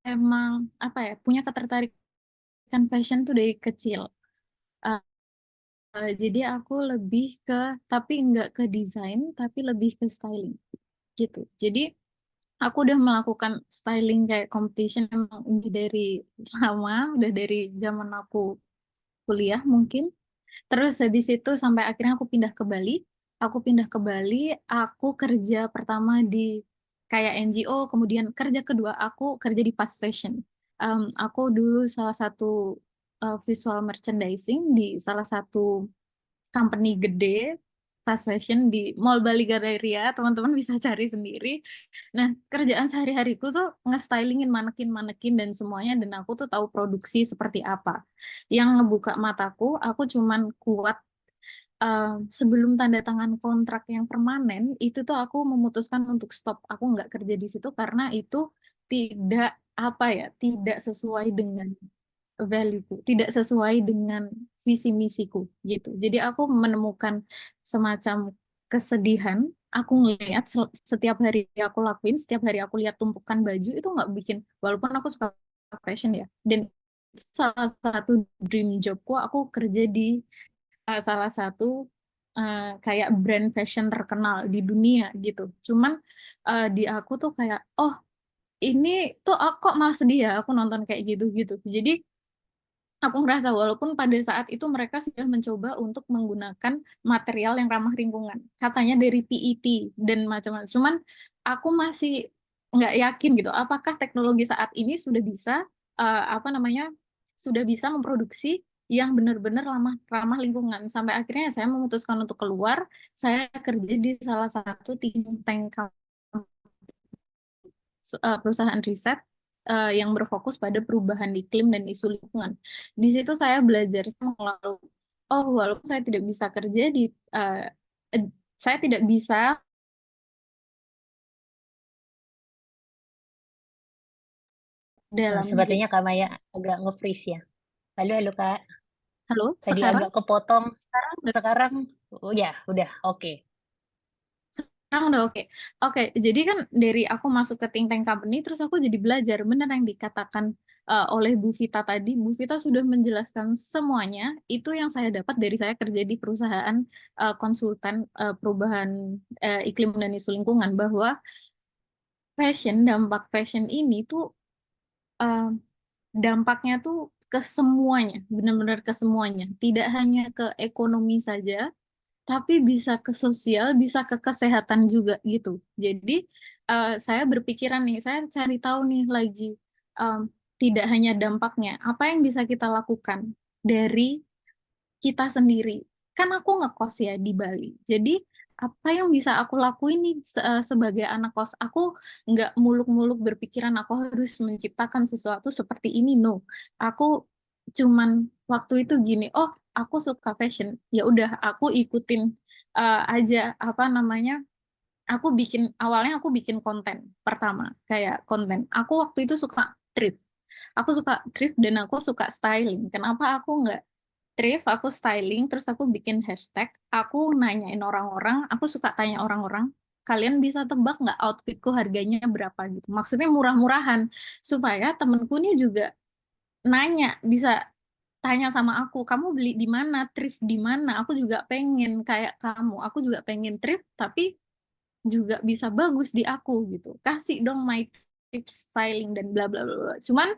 emang, apa ya, punya ketertarikan fashion tuh dari kecil. Eh, jadi aku lebih ke, tapi nggak ke desain, tapi lebih ke styling, gitu. Jadi, aku udah melakukan styling kayak competition emang ini dari lama, udah dari zaman aku kuliah mungkin. Terus habis itu sampai akhirnya aku pindah ke Bali. Aku pindah ke Bali, aku kerja pertama di kayak NGO, kemudian kerja kedua aku kerja di fast fashion. Aku dulu salah satu visual merchandising di salah satu company gede fast fashion di Mall Bali Galleria, teman-teman bisa cari sendiri. Nah, kerjaan sehari-hariku tuh ngestylingin manekin-manekin dan semuanya, dan aku tuh tahu produksi seperti apa. Yang ngebuka mataku, aku cuman kuat eh, sebelum tanda tangan kontrak yang permanen, itu tuh aku memutuskan untuk stop. Aku nggak kerja di situ karena itu tidak apa ya, tidak sesuai dengan value-ku, tidak sesuai dengan visi misiku gitu. Jadi aku menemukan semacam kesedihan. Aku ngelihat setiap hari aku lakuin, setiap hari aku lihat tumpukan baju itu nggak bikin, walaupun aku suka fashion ya, dan salah satu dream jobku, aku kerja di salah satu kayak brand fashion terkenal di dunia gitu. Cuman di aku tuh kayak, oh ini tuh kok malah sedih ya aku nonton kayak gitu-gitu. Jadi aku ngerasa walaupun pada saat itu mereka sudah mencoba untuk menggunakan material yang ramah lingkungan, katanya dari PET dan macam-macam. Cuman aku masih nggak yakin gitu, apakah teknologi saat ini sudah bisa apa namanya sudah bisa memproduksi yang benar-benar ramah ramah lingkungan. Sampai akhirnya saya memutuskan untuk keluar. Saya kerja di salah satu think tank perusahaan riset yang berfokus pada perubahan iklim dan isu lingkungan. Di situ saya belajar lalu, oh walaupun saya tidak bisa kerja di, saya tidak bisa dalam diri. Sepertinya Kak Maya agak nge-freeze ya. Halo, halo Kak. Halo, Tadi sekarang agak kepotong. sekarang udah Sekarang, oh ya, udah oke. sekarang udah oke. Oke, jadi kan dari aku masuk ke think tank company, terus aku jadi belajar benar yang dikatakan oleh Bu Vita tadi. Bu Vita sudah menjelaskan semuanya. Itu yang saya dapat dari saya kerja di perusahaan konsultan perubahan iklim dan isu lingkungan, bahwa dampak fashion ini tuh eh, dampaknya tuh ke semuanya, benar-benar ke semuanya. Tidak hanya ke ekonomi saja, tapi bisa ke sosial, bisa ke kesehatan juga gitu. Jadi saya berpikiran nih, saya cari tahu nih lagi, em, tidak hanya dampaknya, apa yang bisa kita lakukan dari kita sendiri. Kan aku ngekos ya di Bali. Jadi apa yang bisa aku lakuin nih sebagai anak kos? Aku nggak muluk-muluk berpikiran aku harus menciptakan sesuatu seperti ini. No, aku cuman waktu itu gini, oh aku suka fashion. Ya udah, aku ikutin aja apa namanya. Awalnya aku bikin konten pertama, kayak konten. Aku waktu itu suka thrift. Aku suka thrift dan aku suka styling. Kenapa aku nggak thrift, aku styling, terus aku bikin hashtag, aku nanyain orang-orang, aku suka tanya orang-orang, kalian bisa tebak nggak outfitku harganya berapa gitu. Maksudnya murah-murahan, supaya temenku nih juga nanya, bisa tanya sama aku, kamu beli di mana, thrift di mana, aku juga pengen kayak kamu, aku juga pengen thrift, tapi juga bisa bagus di aku gitu. Kasih dong my tips styling dan bla bla bla. Bla. Cuman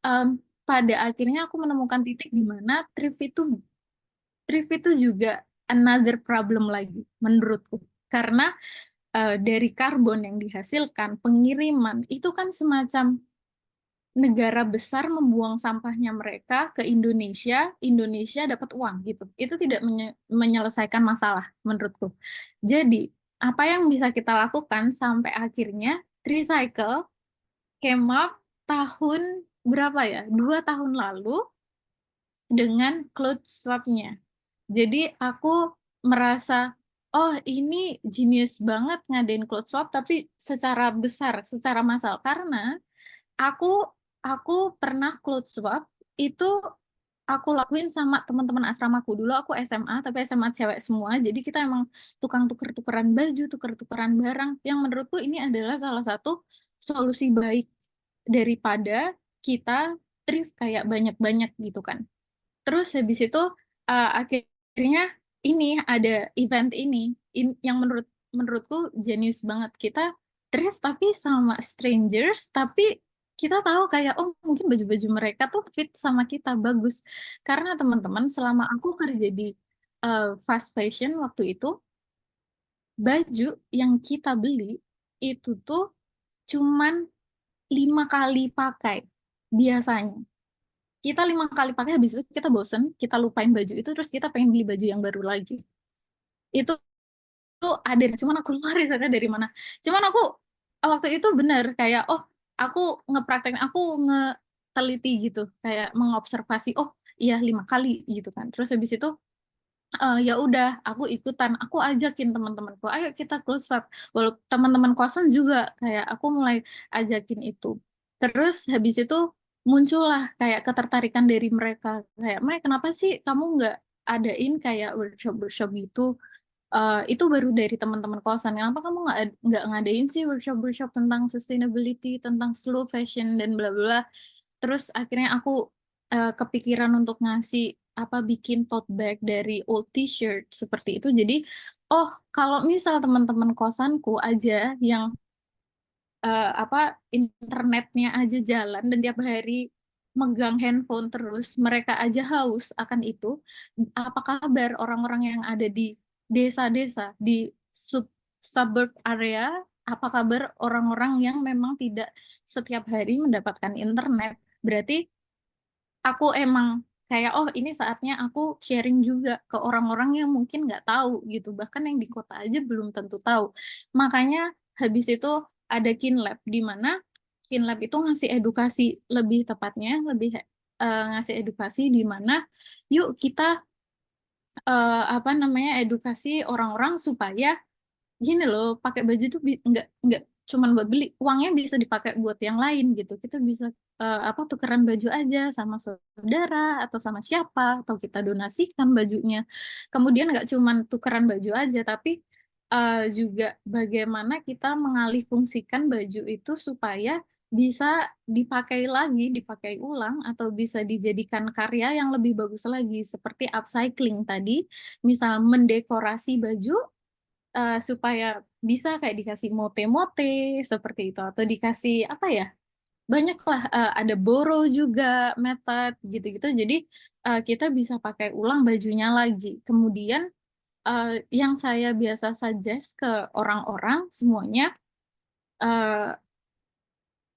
em, pada akhirnya aku menemukan titik di mana thrift itu juga another problem lagi menurutku. Karena dari karbon yang dihasilkan, pengiriman itu kan semacam negara besar membuang sampahnya mereka ke Indonesia, Indonesia dapat uang gitu. Itu tidak menyelesaikan masalah menurutku. Jadi, apa yang bisa kita lakukan sampai akhirnya Tricycle came up tahun berapa ya? 2 tahun lalu dengan clothes swap-nya. Jadi aku merasa, oh ini genius banget ngadain clothes swap, tapi secara besar, secara massal. Karena Aku aku pernah clothes swap itu aku lakuin sama teman-teman asramaku. Dulu aku SMA, tapi SMA cewek semua. Jadi kita emang tukang tuker-tukeran baju, tuker-tukeran barang. Yang menurutku ini adalah salah satu solusi baik daripada kita thrift kayak banyak-banyak gitu kan. Terus habis itu akhirnya ini ada event ini yang menurutku jenius banget. Kita thrift tapi sama strangers, tapi kita tahu kayak oh mungkin baju-baju mereka tuh fit sama kita bagus. Karena teman-teman selama aku kerja di fast fashion waktu itu, baju yang kita beli itu tuh cuman 5 kali pakai biasanya. Kita 5 kali pakai, habis itu kita bosen, kita lupain baju itu, terus kita pengen beli baju yang baru lagi. Itu tuh ada, cuman aku lupa risetnya dari mana. Cuman aku waktu itu bener kayak, oh aku ngepraktekin, aku ngeteliti gitu, kayak mengobservasi, oh iya 5 kali gitu kan. Terus habis itu ya udah aku ikutan, aku ajakin teman-temanku, ayo kita close swap. Walaupun teman-teman kosan juga kayak aku mulai ajakin itu. Terus habis itu muncullah kayak ketertarikan dari mereka, kayak Mai kenapa sih kamu nggak adain kayak workshop gitu. Itu baru dari teman-teman kosan. Kenapa kamu nggak ngadain sih workshop-workshop tentang sustainability, tentang slow fashion dan bla bla. Terus akhirnya aku kepikiran untuk ngasih bikin tote bag dari old t-shirt seperti itu. Jadi, oh kalau misal teman-teman kosanku aja yang internetnya aja jalan dan tiap hari megang handphone terus, mereka aja haus akan itu. Apa kabar orang-orang yang ada di desa-desa, di suburb area? Apa kabar orang-orang yang memang tidak setiap hari mendapatkan internet? Berarti aku emang kayak, oh ini saatnya aku sharing juga ke orang-orang yang mungkin nggak tahu gitu, bahkan yang di kota aja belum tentu tahu. Makanya habis itu ada Kinlab, di mana Kinlab itu ngasih edukasi, lebih tepatnya ngasih edukasi di mana yuk kita edukasi orang-orang supaya gini loh, pakai baju tuh nggak cuman buat beli, uangnya bisa dipakai buat yang lain gitu. Kita bisa tukeran baju aja sama saudara atau sama siapa, atau kita donasikan bajunya. Kemudian nggak cuman tukeran baju aja, tapi juga bagaimana kita mengalih fungsikan baju itu supaya bisa dipakai lagi, dipakai ulang, atau bisa dijadikan karya yang lebih bagus lagi, seperti upcycling tadi, misal mendekorasi baju supaya bisa kayak dikasih mote-mote seperti itu, atau dikasih apa ya, banyak lah, ada boro juga method gitu-gitu. Jadi kita bisa pakai ulang bajunya lagi. Kemudian yang saya biasa suggest ke orang-orang semuanya, eh,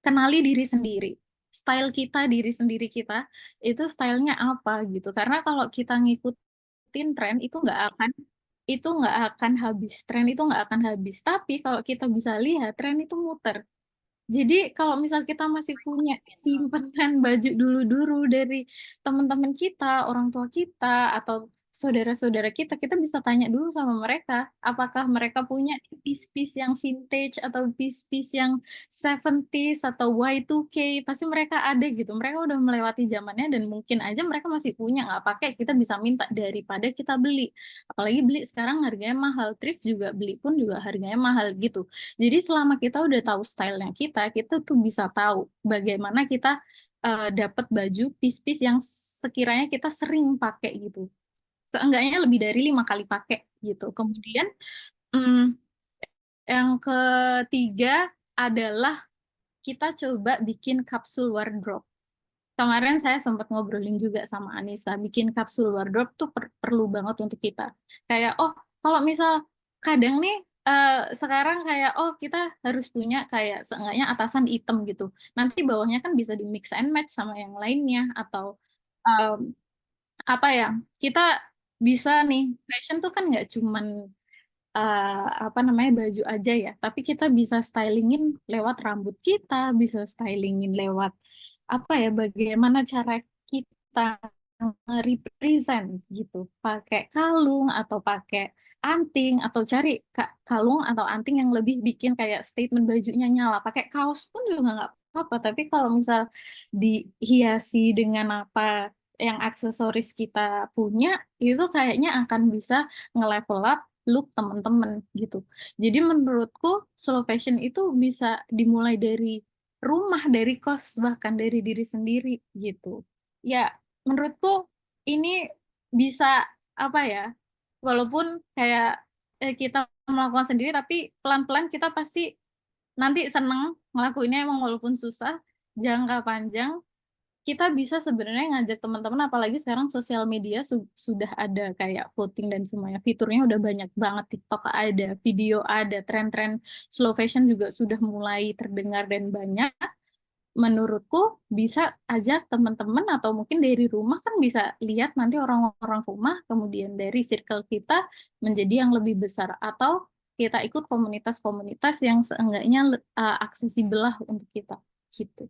kenali diri sendiri, style kita, diri sendiri kita itu stylenya apa gitu. Karena kalau kita ngikutin tren itu nggak akan habis. Tren itu nggak akan habis. Tapi kalau kita bisa lihat, tren itu muter. Jadi kalau misal kita masih punya simpanan baju dulu-dulu dari teman-teman kita, orang tua kita, atau saudara-saudara kita, kita bisa tanya dulu sama mereka, apakah mereka punya piece-piece yang vintage atau piece-piece yang 70s atau Y2K, pasti mereka ada gitu. Mereka udah melewati zamannya dan mungkin aja mereka masih punya, nggak pakai, kita bisa minta daripada kita beli. Apalagi beli sekarang harganya mahal, thrift juga beli pun juga harganya mahal gitu. Jadi selama kita udah tahu stylenya kita tuh bisa tahu bagaimana kita dapat baju piece-piece yang sekiranya kita sering pakai gitu. Seenggaknya lebih dari 5 kali pakai gitu. Kemudian mm, yang ketiga adalah kita coba bikin kapsul wardrobe. Kemarin saya sempat ngobrolin juga sama Anissa, bikin kapsul wardrobe tuh perlu banget untuk kita. Kayak, oh, kalau misal kadang nih, sekarang kayak, oh kita harus punya kayak seenggaknya atasan hitam gitu. Nanti bawahnya kan bisa di mix and match sama yang lainnya. Atau em, apa ya, kita bisa nih, fashion tuh kan nggak cuman baju aja ya, tapi kita bisa stylingin lewat rambut kita, bisa stylingin lewat bagaimana cara kita represent gitu, pakai kalung atau pakai anting, atau cari kalung atau anting yang lebih bikin kayak statement bajunya nyala. Pakai kaos pun juga nggak apa-apa, tapi kalau misal dihiasi dengan apa yang aksesoris kita punya, itu kayaknya akan bisa nge-level up look teman-teman gitu. Jadi menurutku slow fashion itu bisa dimulai dari rumah, dari kos, bahkan dari diri sendiri gitu. Ya, menurutku ini bisa walaupun kayak kita melakukan sendiri, tapi pelan-pelan kita pasti nanti seneng ngelakuinnya, emang walaupun susah, jangka panjang kita bisa sebenarnya ngajak teman-teman, apalagi sekarang sosial media sudah ada kayak voting dan semuanya, fiturnya udah banyak banget, TikTok ada, video ada, tren-tren slow fashion juga sudah mulai terdengar dan banyak. Menurutku bisa ajak teman-teman, atau mungkin dari rumah kan bisa lihat nanti orang-orang rumah, kemudian dari circle kita menjadi yang lebih besar, atau kita ikut komunitas-komunitas yang seenggaknya aksesibel lah untuk kita gitu.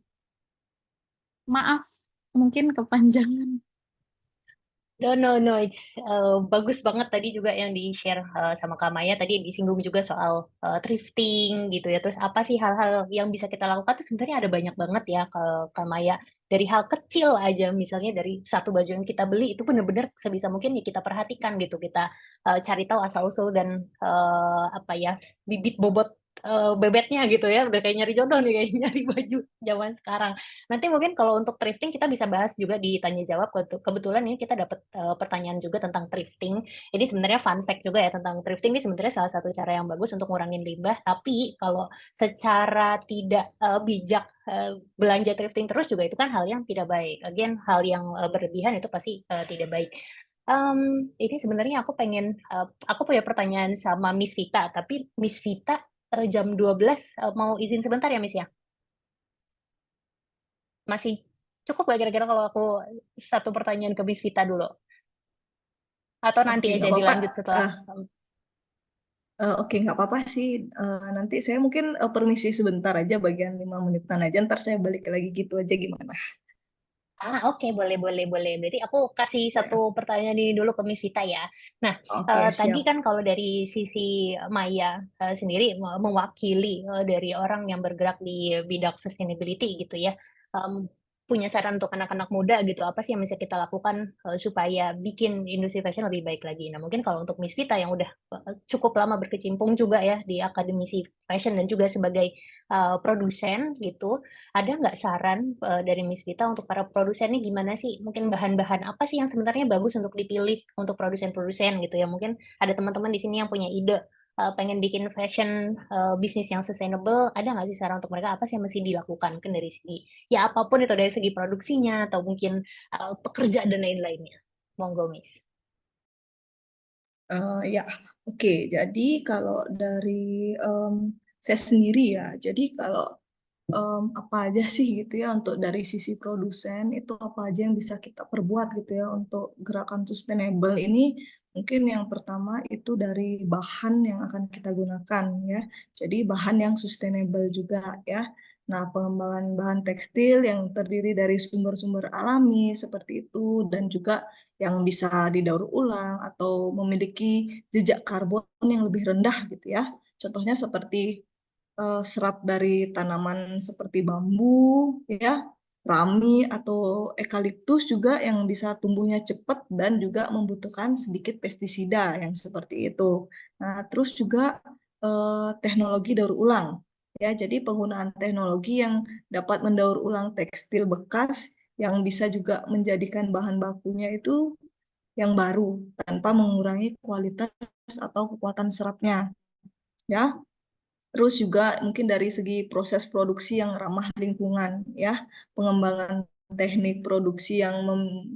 Maaf, mungkin kepanjangan. No, it's bagus banget tadi juga yang di-share sama Kak Maya. Tadi disinggung juga soal thrifting gitu ya. Terus apa sih hal-hal yang bisa kita lakukan tuh sebenarnya ada banyak banget ya Kak Maya. Dari hal kecil aja, misalnya dari satu baju yang kita beli itu benar-benar sebisa mungkin ya kita perhatikan gitu. Kita cari tahu asal-usul dan bibit bobot bebetnya gitu ya, udah kayak nyari jodoh nih, kayak nyari baju zaman sekarang. Nanti mungkin kalau untuk thrifting kita bisa bahas juga di tanya jawab. Kebetulan ini kita dapat pertanyaan juga tentang thrifting. Ini sebenarnya fun fact juga ya tentang thrifting, ini sebenarnya salah satu cara yang bagus untuk ngurangin limbah. Tapi kalau secara tidak bijak belanja thrifting terus juga itu kan hal yang tidak baik. Again, hal yang berlebihan itu pasti tidak baik. Ini sebenarnya aku punya pertanyaan sama Miss Vita, tapi Miss Vita jam 12 mau izin sebentar ya Miss ya? Masih cukup gak kira-kira kalau aku satu pertanyaan ke Miss Vita dulu? Atau nanti Oke, aja nggak apa-apa. dilanjut setelah? Oke, nggak apa-apa sih. Nanti saya mungkin permisi sebentar aja, bagian 5 menitan aja. Ntar saya balik lagi gitu aja gimana? Oke, boleh, boleh, boleh. Berarti aku kasih satu Ya. pertanyaan ini dulu ke Miss Vita ya. Nah, Oke, tadi siap. kan kalau dari sisi Maya sendiri mewakili dari orang yang bergerak di bidang sustainability gitu ya, punya saran untuk anak-anak muda gitu, apa sih yang bisa kita lakukan supaya bikin industri fashion lebih baik lagi? Nah, mungkin kalau untuk Miss Vita yang udah cukup lama berkecimpung juga ya di akademisi fashion dan juga sebagai produsen gitu, ada nggak saran dari Miss Vita untuk para produsen ini gimana sih? Mungkin bahan-bahan apa sih yang sebenarnya bagus untuk dipilih untuk produsen-produsen gitu ya? Mungkin ada teman-teman di sini yang punya ide pengen bikin fashion bisnis yang sustainable. Ada nggak sih saran untuk mereka apa sih yang mesti dilakukan? Mungkin dari segi ya apapun itu dari segi produksinya atau mungkin pekerja dan lain-lainnya. Monggo Miss. Ya, oke. Jadi kalau dari em, saya sendiri ya, jadi kalau apa aja sih gitu ya untuk dari sisi produsen itu apa aja yang bisa kita perbuat gitu ya untuk gerakan sustainable ini. Mungkin yang pertama itu dari bahan yang akan kita gunakan ya. Jadi bahan yang sustainable juga ya. Nah, pengembangan bahan tekstil yang terdiri dari sumber-sumber alami seperti itu dan juga yang bisa didaur ulang atau memiliki jejak karbon yang lebih rendah gitu ya. Contohnya seperti serat dari tanaman seperti bambu, ya, rami atau eukaliptus juga yang bisa tumbuhnya cepat dan juga membutuhkan sedikit pestisida yang seperti itu. Nah, terus juga teknologi daur ulang. Ya, jadi penggunaan teknologi yang dapat mendaur ulang tekstil bekas yang bisa juga menjadikan bahan bakunya itu yang baru tanpa mengurangi kualitas atau kekuatan seratnya. Ya, terus juga mungkin dari segi proses produksi yang ramah lingkungan, ya, pengembangan teknik produksi yang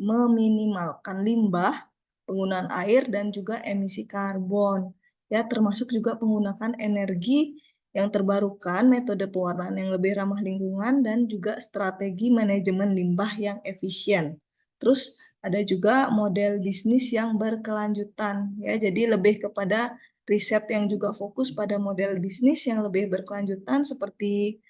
meminimalkan limbah, penggunaan air dan juga emisi karbon, ya, termasuk juga penggunaan energi yang terbarukan, metode pewarnaan yang lebih ramah lingkungan dan juga strategi manajemen limbah yang efisien. Terus ada juga model bisnis yang berkelanjutan, ya, jadi lebih kepada riset yang juga fokus pada model bisnis yang lebih berkelanjutan seperti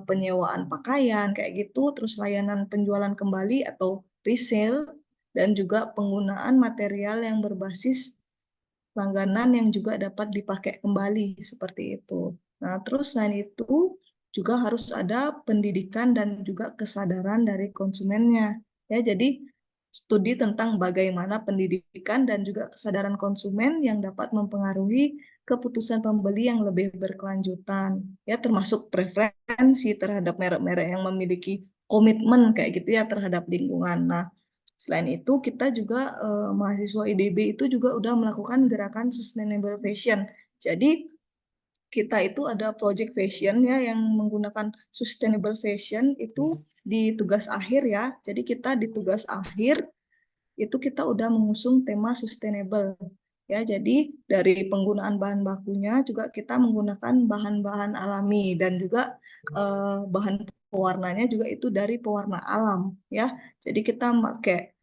penyewaan pakaian kayak gitu, terus layanan penjualan kembali atau resale dan juga penggunaan material yang berbasis langganan yang juga dapat dipakai kembali seperti itu. Nah, terus selain itu juga harus ada pendidikan dan juga kesadaran dari konsumennya. Ya, jadi studi tentang bagaimana pendidikan dan juga kesadaran konsumen yang dapat mempengaruhi keputusan pembeli yang lebih berkelanjutan. Ya, termasuk preferensi terhadap merek-merek yang memiliki komitmen kayak gitu ya terhadap lingkungan. Nah, selain itu, kita juga mahasiswa IDB itu juga udah melakukan gerakan sustainable fashion. Jadi kita itu ada project fashion ya yang menggunakan sustainable fashion itu di tugas akhir ya. Jadi kita di tugas akhir itu kita udah mengusung tema sustainable. Ya, jadi dari penggunaan bahan bakunya juga kita menggunakan bahan-bahan alami dan juga bahan pewarnanya juga itu dari pewarna alam ya. Jadi kita pakai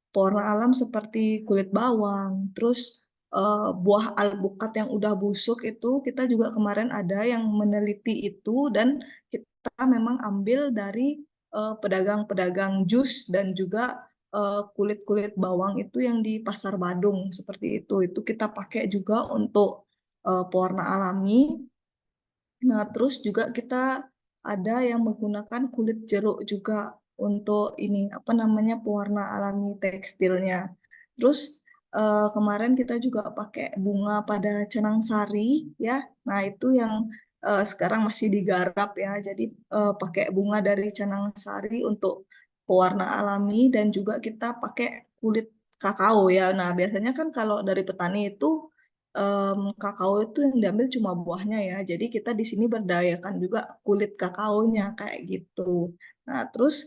pewarna alam seperti kulit bawang, terus buah alpukat yang udah busuk itu kita juga kemarin ada yang meneliti itu dan kita memang ambil dari pedagang-pedagang jus dan juga kulit-kulit bawang itu yang di Pasar Badung seperti itu. Itu kita pakai juga untuk pewarna alami. Nah, terus juga kita ada yang menggunakan kulit jeruk juga untuk ini apa namanya pewarna alami tekstilnya. Terus kemarin kita juga pakai bunga pada Cenang Sari ya. Nah, itu yang sekarang masih digarap ya. Jadi pakai bunga dari Cenang Sari untuk pewarna alami dan juga kita pakai kulit kakao ya. Nah, biasanya kan kalau dari petani itu kakao itu yang diambil cuma buahnya ya. Jadi kita di sini berdayakan juga kulit kakaonya kayak gitu. Nah, terus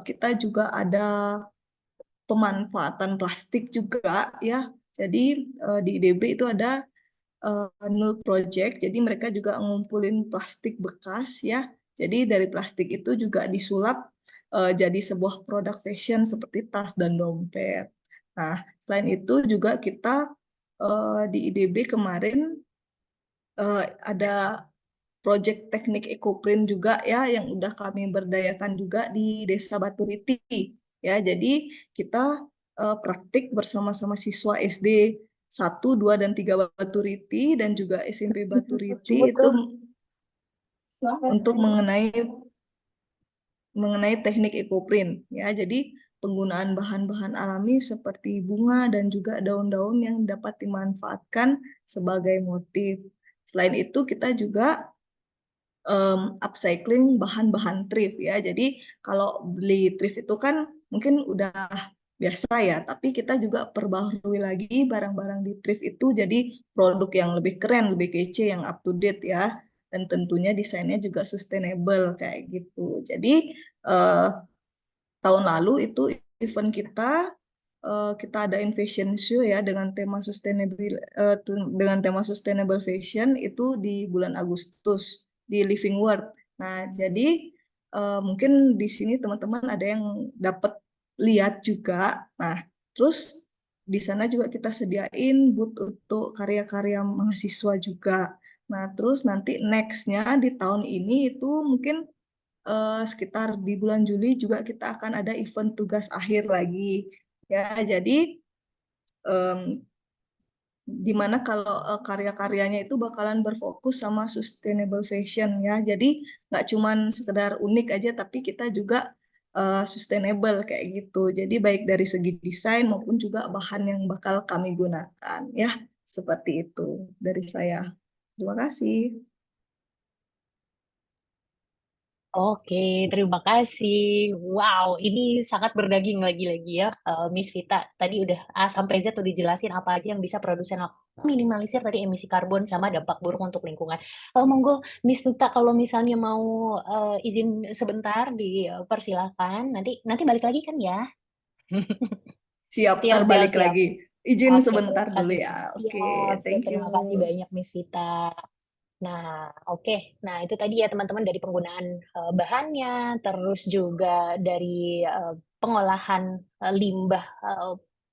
kita juga ada pemanfaatan plastik juga ya. Jadi di IDB itu ada Null Project. Jadi mereka juga ngumpulin plastik bekas ya. Jadi dari plastik itu juga disulap jadi sebuah produk fashion seperti tas dan dompet. Nah, selain itu juga kita di IDB kemarin ada proyek teknik ekoprint juga ya yang udah kami berdayakan juga di Desa Baturiti ya. Jadi kita praktik bersama-sama siswa SD 1, 2, dan 3 Baturiti dan juga SMP Baturiti itu untuk mengenai teknik ekoprint ya. Jadi penggunaan bahan-bahan alami seperti bunga dan juga daun-daun yang dapat dimanfaatkan sebagai motif. Selain itu kita juga upcycling bahan-bahan thrift ya. Jadi kalau beli thrift itu kan mungkin udah biasa ya, tapi kita juga perbaharui lagi barang-barang di thrift itu jadi produk yang lebih keren, lebih kece, yang up to date ya. Dan tentunya desainnya juga sustainable kayak gitu. Jadi tahun lalu itu event kita adain fashion show ya dengan tema sustainable fashion itu di bulan Agustus di Living World. Nah, jadi mungkin di sini teman-teman ada yang dapat lihat juga. Nah, terus di sana juga kita sediain booth untuk karya-karya mahasiswa juga. Nah, terus nanti next-nya di tahun ini itu mungkin sekitar di bulan Juli juga kita akan ada event tugas akhir lagi. Ya, jadi di mana kalau karya-karyanya itu bakalan berfokus sama sustainable fashion ya. Jadi nggak cuman sekedar unik aja, tapi kita juga sustainable kayak gitu. Jadi baik dari segi desain maupun juga bahan yang bakal kami gunakan ya. Seperti itu dari saya. Terima kasih. Oke, terima kasih. Wow, ini sangat berdaging lagi-lagi ya, Miss Vita. Tadi udah A sampai Z udah dijelasin apa aja yang bisa produsen lakukan, minimalisir tadi emisi karbon sama dampak buruk untuk lingkungan. Monggo, Miss Vita, kalau misalnya mau izin sebentar, dipersilakan. Nanti balik lagi kan ya? Siap, Siap, siap, terbalik siap. lagi. Izin Oke, sebentar terima dulu kasih. ya. Oke, Siap, siap. thank you. Terima kasih banyak, Miss Vita. Nah, oke. Nah, itu tadi ya teman-teman dari penggunaan bahannya, terus juga dari pengolahan limbah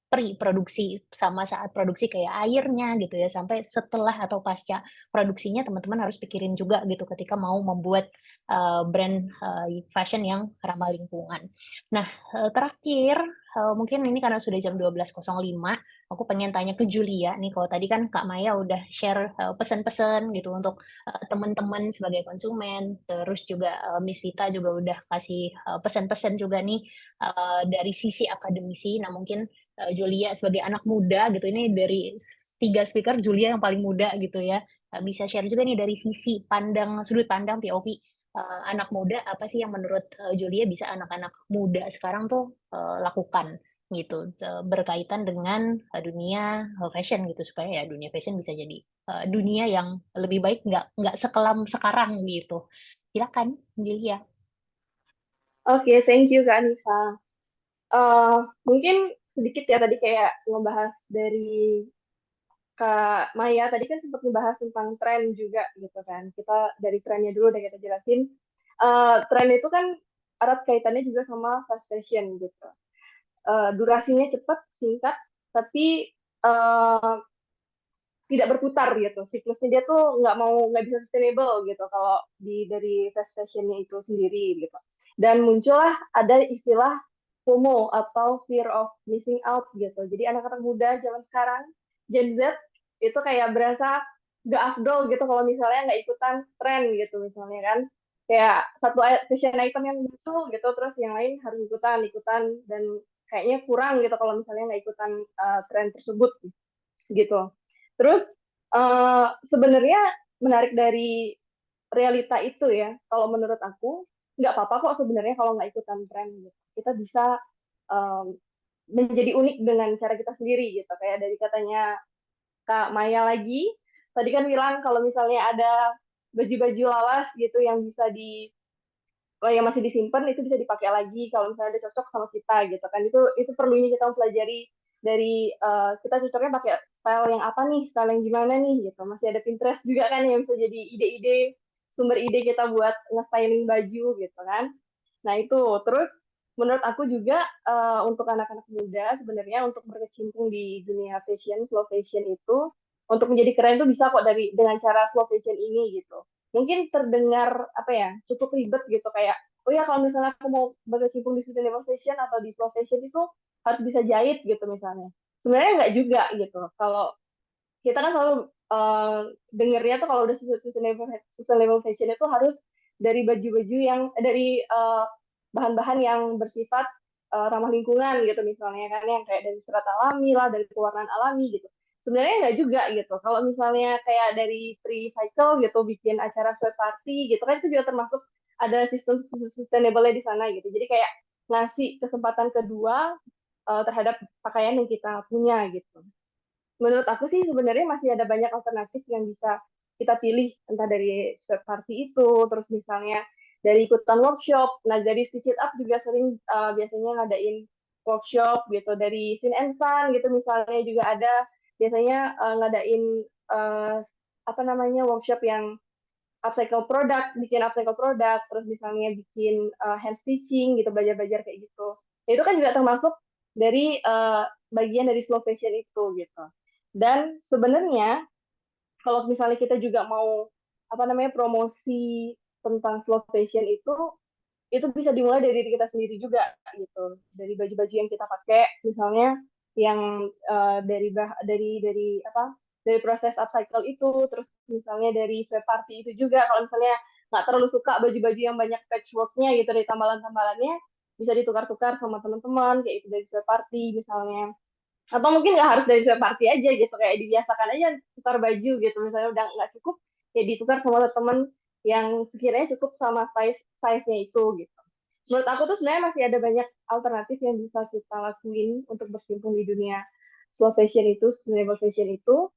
pre-produksi sama saat produksi kayak airnya gitu ya, sampai setelah atau pasca produksinya teman-teman harus pikirin juga gitu ketika mau membuat brand fashion yang ramah lingkungan. Nah, terakhir mungkin ini karena sudah jam 12.05, aku pengen tanya ke Julia nih. Kalau tadi kan Kak Maya udah share pesan-pesan gitu untuk teman-teman sebagai konsumen, terus juga Miss Vita juga udah kasih pesan-pesan juga nih dari sisi akademisi. Nah, mungkin Julia sebagai anak muda gitu, ini dari tiga speaker Julia yang paling muda gitu ya, bisa share juga nih dari sisi sudut pandang POV anak muda, apa sih yang menurut Julia bisa anak-anak muda sekarang tuh lakukan gitu, berkaitan dengan dunia fashion gitu, supaya ya dunia fashion bisa jadi dunia yang lebih baik, nggak sekelam sekarang gitu. Silakan, Julia. Oke, thank you Kak Anissa. Mungkin sedikit ya tadi kayak ngebahas dari Kak Maya tadi kan sempat ngebahas tentang tren juga gitu kan. Kita dari trennya dulu udah kita jelasin. Tren itu kan erat kaitannya juga sama fast fashion gitu. Durasinya cepat, singkat, tapi tidak berputar gitu. Siklusnya dia tuh nggak bisa sustainable gitu kalau dari fast fashionnya itu sendiri gitu. Dan muncullah ada istilah FOMO atau fear of missing out gitu. Jadi anak-anak muda zaman sekarang, Gen Z, itu kayak berasa gak afdol gitu kalau misalnya nggak ikutan tren gitu misalnya kan. Kayak satu fashion item yang muncul gitu, terus yang lain harus ikutan dan kayaknya kurang gitu kalau misalnya nggak ikutan tren tersebut gitu. Terus sebenarnya menarik dari realita itu ya, kalau menurut aku nggak apa-apa kok sebenarnya kalau nggak ikutan tren gitu. Kita bisa um, menjadi unik dengan cara kita sendiri gitu. Kayak dari katanya Kak Maya lagi, tadi kan bilang kalau misalnya ada baju-baju lawas gitu yang bisa yang masih disimpan itu bisa dipakai lagi kalau misalnya ada cocok sama kita gitu kan, itu perlunya kita mempelajari dari kita cocoknya pakai style yang apa nih, style yang gimana nih gitu. Masih ada Pinterest juga kan yang bisa jadi ide-ide, sumber ide kita buat nge-styling baju gitu kan. Nah itu terus menurut aku juga untuk anak-anak muda sebenarnya untuk berkecimpung di dunia fashion, slow fashion itu untuk menjadi keren itu bisa kok dengan cara slow fashion ini gitu. Mungkin terdengar apa ya, cukup ribet gitu kayak oh ya kalau misalnya aku mau berkecimpung di sustainable fashion atau di slow fashion itu harus bisa jahit gitu misalnya. Sebenarnya nggak juga gitu. Kalau kita kan selalu dengernya tuh kalau udah sustainable fashion itu harus dari baju-baju yang dari bahan-bahan yang bersifat ramah lingkungan gitu misalnya kan, yang kayak dari serat alami lah, dari pewarnaan alami gitu. Sebenarnya nggak juga gitu. Kalau misalnya kayak dari Tricycle gitu bikin acara sweat party gitu kan, itu juga termasuk ada sistem sustainable di sana gitu. Jadi kayak ngasih kesempatan kedua terhadap pakaian yang kita punya gitu. Menurut aku sih sebenarnya masih ada banyak alternatif yang bisa kita pilih, entah dari sweat party itu, terus misalnya dari ikutan workshop. Nah, dari Stitch It Up juga sering biasanya ngadain workshop gitu, dari Sin and Sun gitu misalnya juga ada biasanya ngadain apa namanya workshop yang upcycle produk, bikin upcycle produk, terus misalnya bikin hand stitching gitu, belajar-belajar kayak gitu. Ya, itu kan juga termasuk dari bagian dari slow fashion itu gitu. Dan sebenarnya kalau misalnya kita juga mau apa namanya promosi tentang slow fashion itu bisa dimulai dari diri kita sendiri juga gitu. Dari baju-baju yang kita pakai misalnya yang dari apa dari proses upcycle itu, terus misalnya dari sweat party itu juga kalau misalnya nggak terlalu suka baju-baju yang banyak patchworknya gitu, dari tambalan-tambalannya bisa ditukar-tukar sama teman-teman kayak itu dari sweat party misalnya, atau mungkin nggak harus dari sweat party aja gitu, kayak dibiasakan aja tukar baju gitu, misalnya udah nggak cukup ya ditukar sama teman yang sekiranya cukup sama size-nya itu gitu. Menurut aku tuh sebenarnya masih ada banyak alternatif yang bisa kita lakuin untuk bersimpung di dunia slow fashion itu, sustainable fashion itu,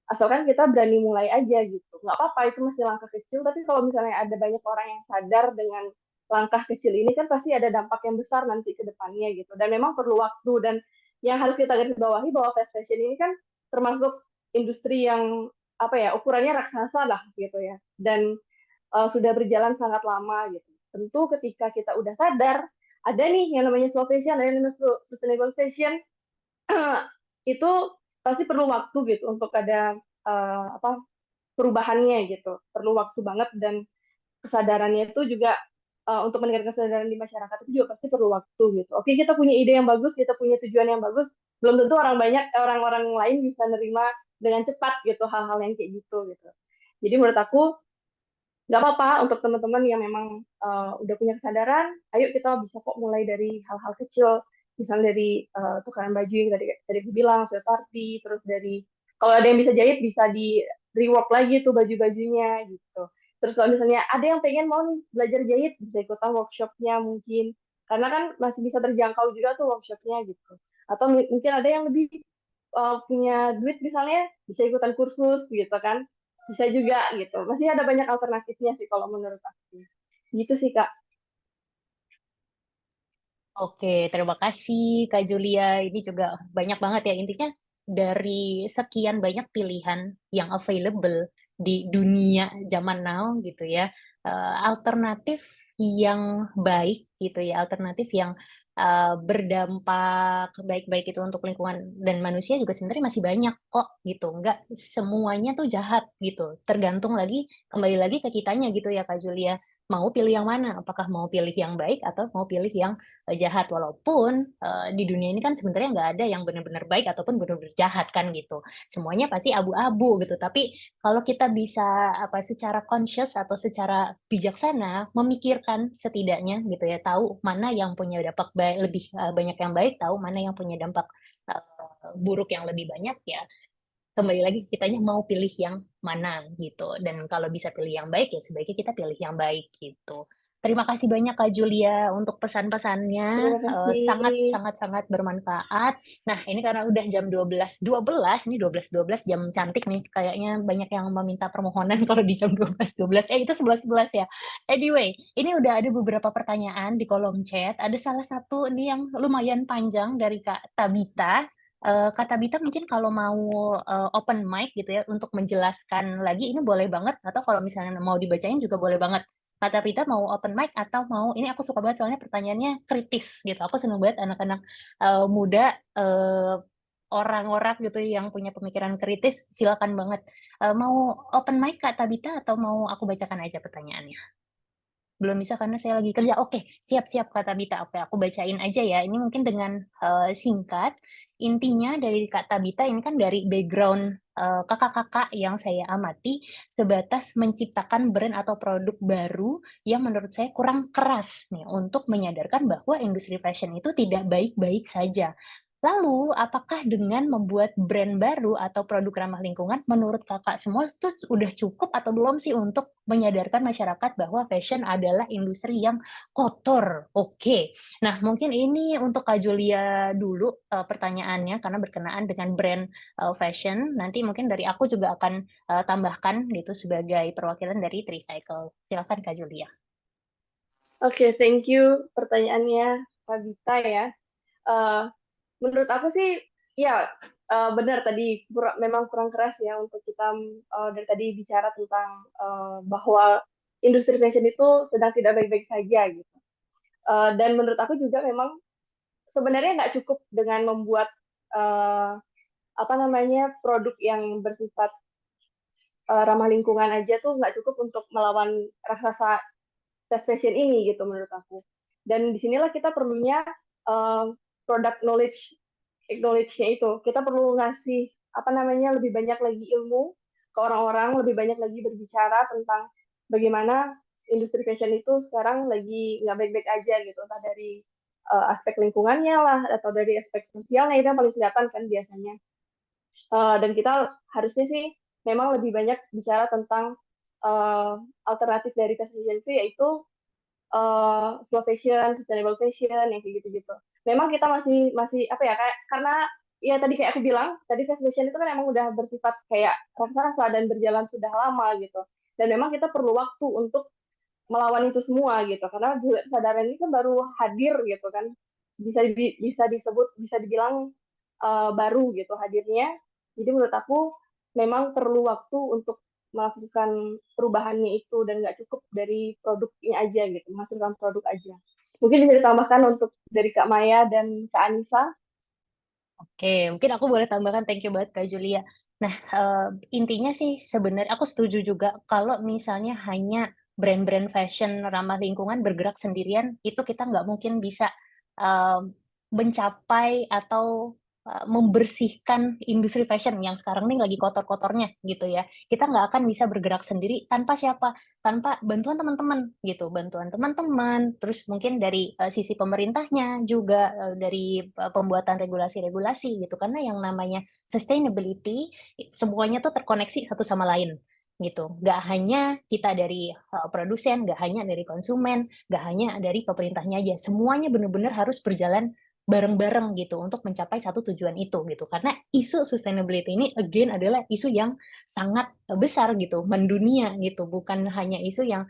asalkan kita berani mulai aja gitu. Nggak apa-apa, itu masih langkah kecil, tapi kalau misalnya ada banyak orang yang sadar dengan langkah kecil ini kan pasti ada dampak yang besar nanti ke depannya gitu. Dan memang perlu waktu, dan yang harus kita garis bawahi bahwa fast fashion ini kan termasuk industri yang apa ya, ukurannya raksasa lah gitu ya. Dan sudah berjalan sangat lama gitu. Tentu ketika kita udah sadar, ada nih yang namanya slow fashion, ada yang namanya sustainable fashion, itu pasti perlu waktu gitu untuk ada apa perubahannya gitu. Perlu waktu banget, dan kesadarannya itu juga untuk meningkatkan kesadaran di masyarakat itu juga pasti perlu waktu gitu. Oke, kita punya ide yang bagus, kita punya tujuan yang bagus, belum tentu orang-orang lain bisa nerima dengan cepat gitu hal-hal yang kayak gitu. Jadi menurut aku nggak apa-apa untuk teman-teman yang memang udah punya kesadaran, ayo kita bisa kok mulai dari hal-hal kecil, misalnya dari tukaran baju yang tadi aku bilang, sweat party, terus dari kalau ada yang bisa jahit bisa di rework lagi tuh baju-bajunya gitu. Terus kalau misalnya ada yang pengen mau nih belajar jahit, bisa ikutan workshopnya mungkin, karena kan masih bisa terjangkau juga tuh workshopnya gitu. Atau mungkin ada yang lebih punya duit misalnya, bisa ikutan kursus gitu kan, bisa juga gitu. Masih ada banyak alternatifnya sih kalau menurut aku. Gitu sih Kak. Oke, terima kasih Kak Julia. Ini juga banyak banget ya, intinya dari sekian banyak pilihan yang available di dunia zaman now gitu ya, alternatif yang baik gitu ya, alternatif yang berdampak baik-baik itu untuk lingkungan dan manusia juga sebenarnya masih banyak kok gitu. Nggak semuanya tuh jahat gitu. Tergantung lagi, kembali lagi ke kitanya gitu ya Kak Julia. mau pilih yang mana, apakah mau pilih yang baik atau mau pilih yang jahat. Walaupun di dunia ini kan sebenarnya nggak ada yang benar-benar baik ataupun benar-benar jahat kan gitu. Semuanya pasti abu-abu gitu. Tapi kalau kita bisa apa secara conscious atau secara bijaksana memikirkan setidaknya gitu ya, tahu mana yang punya dampak baik lebih banyak yang baik, tahu mana yang punya dampak buruk yang lebih banyak ya. Kembali lagi kitanya mau pilih yang mana gitu. Dan kalau bisa pilih yang baik ya sebaiknya kita pilih yang baik gitu. Terima kasih banyak Kak Julia untuk pesan-pesannya. Terima kasih. Sangat sangat sangat bermanfaat. Nah, ini karena udah jam 12.12, ini 12.12 jam cantik nih. Kayaknya banyak yang meminta permohonan kalau di jam 12.12. Itu 11.11 ya. Anyway, ini udah ada beberapa pertanyaan di kolom chat. Ada salah satu nih yang lumayan panjang dari Kak Tabita. Kak Tabita mungkin kalau mau open mic gitu ya untuk menjelaskan lagi ini boleh banget, atau kalau misalnya mau dibacain juga boleh banget. Kak Tabita mau open mic atau mau ini, aku suka banget soalnya pertanyaannya kritis gitu. Aku seneng banget anak-anak muda, orang-orang gitu yang punya pemikiran kritis, silakan banget. Mau open mic Kak Tabita atau mau aku bacakan aja pertanyaannya? Belum bisa karena saya lagi kerja. Oke, siap-siap Kak Tabita. Oke, aku bacain aja ya. Ini mungkin dengan singkat. Intinya dari Kak Tabita ini kan dari background kakak-kakak yang saya amati sebatas menciptakan brand atau produk baru yang menurut saya kurang keras nih untuk menyadarkan bahwa industri fashion itu tidak baik-baik saja. Lalu, apakah dengan membuat brand baru atau produk ramah lingkungan, menurut kakak semua itu udah cukup atau belum sih untuk menyadarkan masyarakat bahwa fashion adalah industri yang kotor? Oke, nah mungkin ini untuk Kak Julia dulu pertanyaannya karena berkenaan dengan brand fashion. Nanti mungkin dari aku juga akan tambahkan gitu sebagai perwakilan dari Tricycle. Silakan Kak Julia. Oke, thank you pertanyaannya Kak Gita ya. Eh, menurut aku sih, ya benar tadi memang kurang keras ya untuk kita dari tadi bicara tentang bahwa industri fashion itu sedang tidak baik-baik saja gitu. Dan menurut aku juga memang sebenarnya nggak cukup dengan membuat apa namanya produk yang bersifat ramah lingkungan aja tuh nggak cukup untuk melawan raksasa fast fashion ini gitu menurut aku. Dan disinilah kita perlunya product knowledge-nya itu. Kita perlu ngasih apa namanya lebih banyak lagi ilmu ke orang-orang, lebih banyak lagi berbicara tentang bagaimana industri fashion itu sekarang lagi nggak baik-baik aja gitu, entah dari aspek lingkungannya lah atau dari aspek sosialnya itu yang paling kelihatan kan biasanya. Dan kita harusnya sih memang lebih banyak bicara tentang alternatif dari fast fashion itu yaitu slow fashion, sustainable fashion, yang kayak gitu-gitu. Memang kita masih apa ya kayak karena ya tadi kayak aku bilang tadi fast fashion itu kan emang udah bersifat kayak rasa-rasa dan berjalan sudah lama gitu. Dan memang kita perlu waktu untuk melawan itu semua gitu karena juga kesadaran ini kan baru hadir gitu kan bisa disebut bisa dibilang baru gitu hadirnya. Jadi menurut aku memang perlu waktu untuk melakukan perubahannya itu dan nggak cukup dari produknya aja gitu, menghasilkan produk aja. Mungkin bisa ditambahkan untuk dari Kak Maya dan Kak Anissa. Oke, mungkin aku boleh tambahkan, thank you banget Kak Julia. Nah, intinya sih sebenarnya aku setuju juga kalau misalnya hanya brand-brand fashion ramah lingkungan bergerak sendirian, itu kita nggak mungkin bisa mencapai atau membersihkan industri fashion yang sekarang ini lagi kotor-kotornya gitu ya. Kita nggak akan bisa bergerak sendiri tanpa siapa? Tanpa bantuan teman-teman gitu, bantuan teman-teman, terus mungkin dari sisi pemerintahnya juga dari pembuatan regulasi-regulasi gitu, karena yang namanya sustainability semuanya tuh terkoneksi satu sama lain gitu. Nggak hanya kita dari produsen, nggak hanya dari konsumen, nggak hanya dari pemerintahnya aja, semuanya benar-benar harus berjalan bareng-bareng gitu untuk mencapai satu tujuan itu gitu. Karena isu sustainability ini again adalah isu yang sangat besar gitu, mendunia gitu, bukan hanya isu yang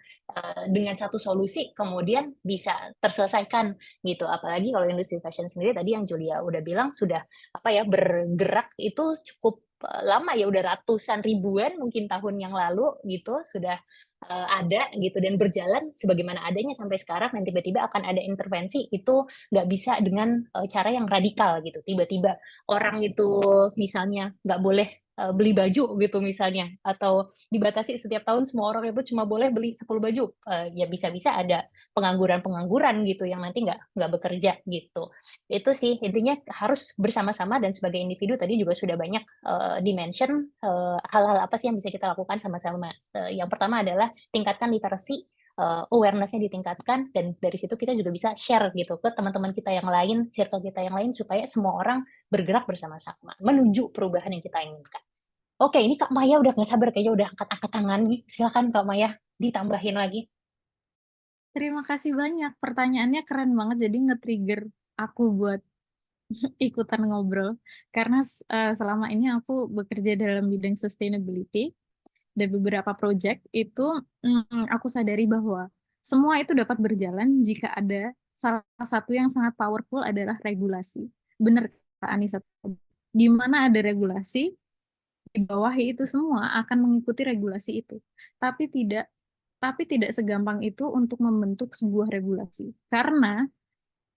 dengan satu solusi kemudian bisa terselesaikan gitu. Apalagi kalau industri fashion sendiri tadi yang Julia udah bilang sudah apa ya bergerak itu cukup lama ya, udah ratusan ribuan mungkin tahun yang lalu gitu sudah ada gitu dan berjalan sebagaimana adanya sampai sekarang, dan tiba-tiba akan ada intervensi itu nggak bisa dengan cara yang radikal gitu. Tiba-tiba orang itu misalnya nggak boleh beli baju gitu misalnya, atau dibatasi setiap tahun semua orang itu cuma boleh beli 10 baju. Ya bisa-bisa ada pengangguran-pengangguran gitu yang nanti nggak bekerja gitu. Itu sih intinya harus bersama-sama, dan sebagai individu tadi juga sudah banyak dimension hal-hal apa sih yang bisa kita lakukan sama-sama. Yang pertama adalah tingkatkan literasi, awareness-nya ditingkatkan, dan dari situ kita juga bisa share gitu ke teman-teman kita yang lain, circle kita yang lain, supaya semua orang bergerak bersama-sama menuju perubahan yang kita inginkan. Oke, ini Kak Maya udah nggak sabar kayaknya, udah angkat-angkat tangan nih. Silakan Kak Maya, ditambahin lagi. Terima kasih banyak. Pertanyaannya keren banget, jadi nge-trigger aku buat ikutan ngobrol. Karena selama ini aku bekerja dalam bidang sustainability, dan beberapa project itu aku sadari bahwa semua itu dapat berjalan jika ada salah satu yang sangat powerful adalah regulasi. Benar Kak Anissa, di mana ada regulasi, di bawah itu semua akan mengikuti regulasi itu. Tapi tidak segampang itu untuk membentuk sebuah regulasi. Karena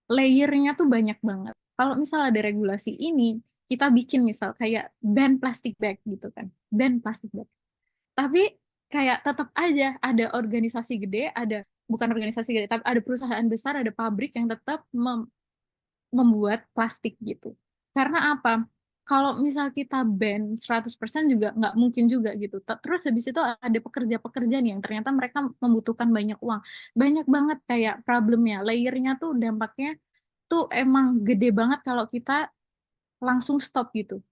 layernya tuh banyak banget. Kalau misal ada regulasi ini, kita bikin misal kayak ban plastik bag gitu kan. Ban plastik bag. Tapi kayak tetap aja ada organisasi gede, bukan organisasi gede, tapi ada perusahaan besar, ada pabrik yang tetap membuat plastik gitu. Karena apa? Kalau misal kita ban 100% juga nggak mungkin juga gitu. Terus habis itu ada pekerja-pekerja nih yang ternyata mereka membutuhkan banyak uang. Banyak banget kayak problemnya, layernya tuh dampaknya tuh emang gede banget kalau kita langsung stop gitu.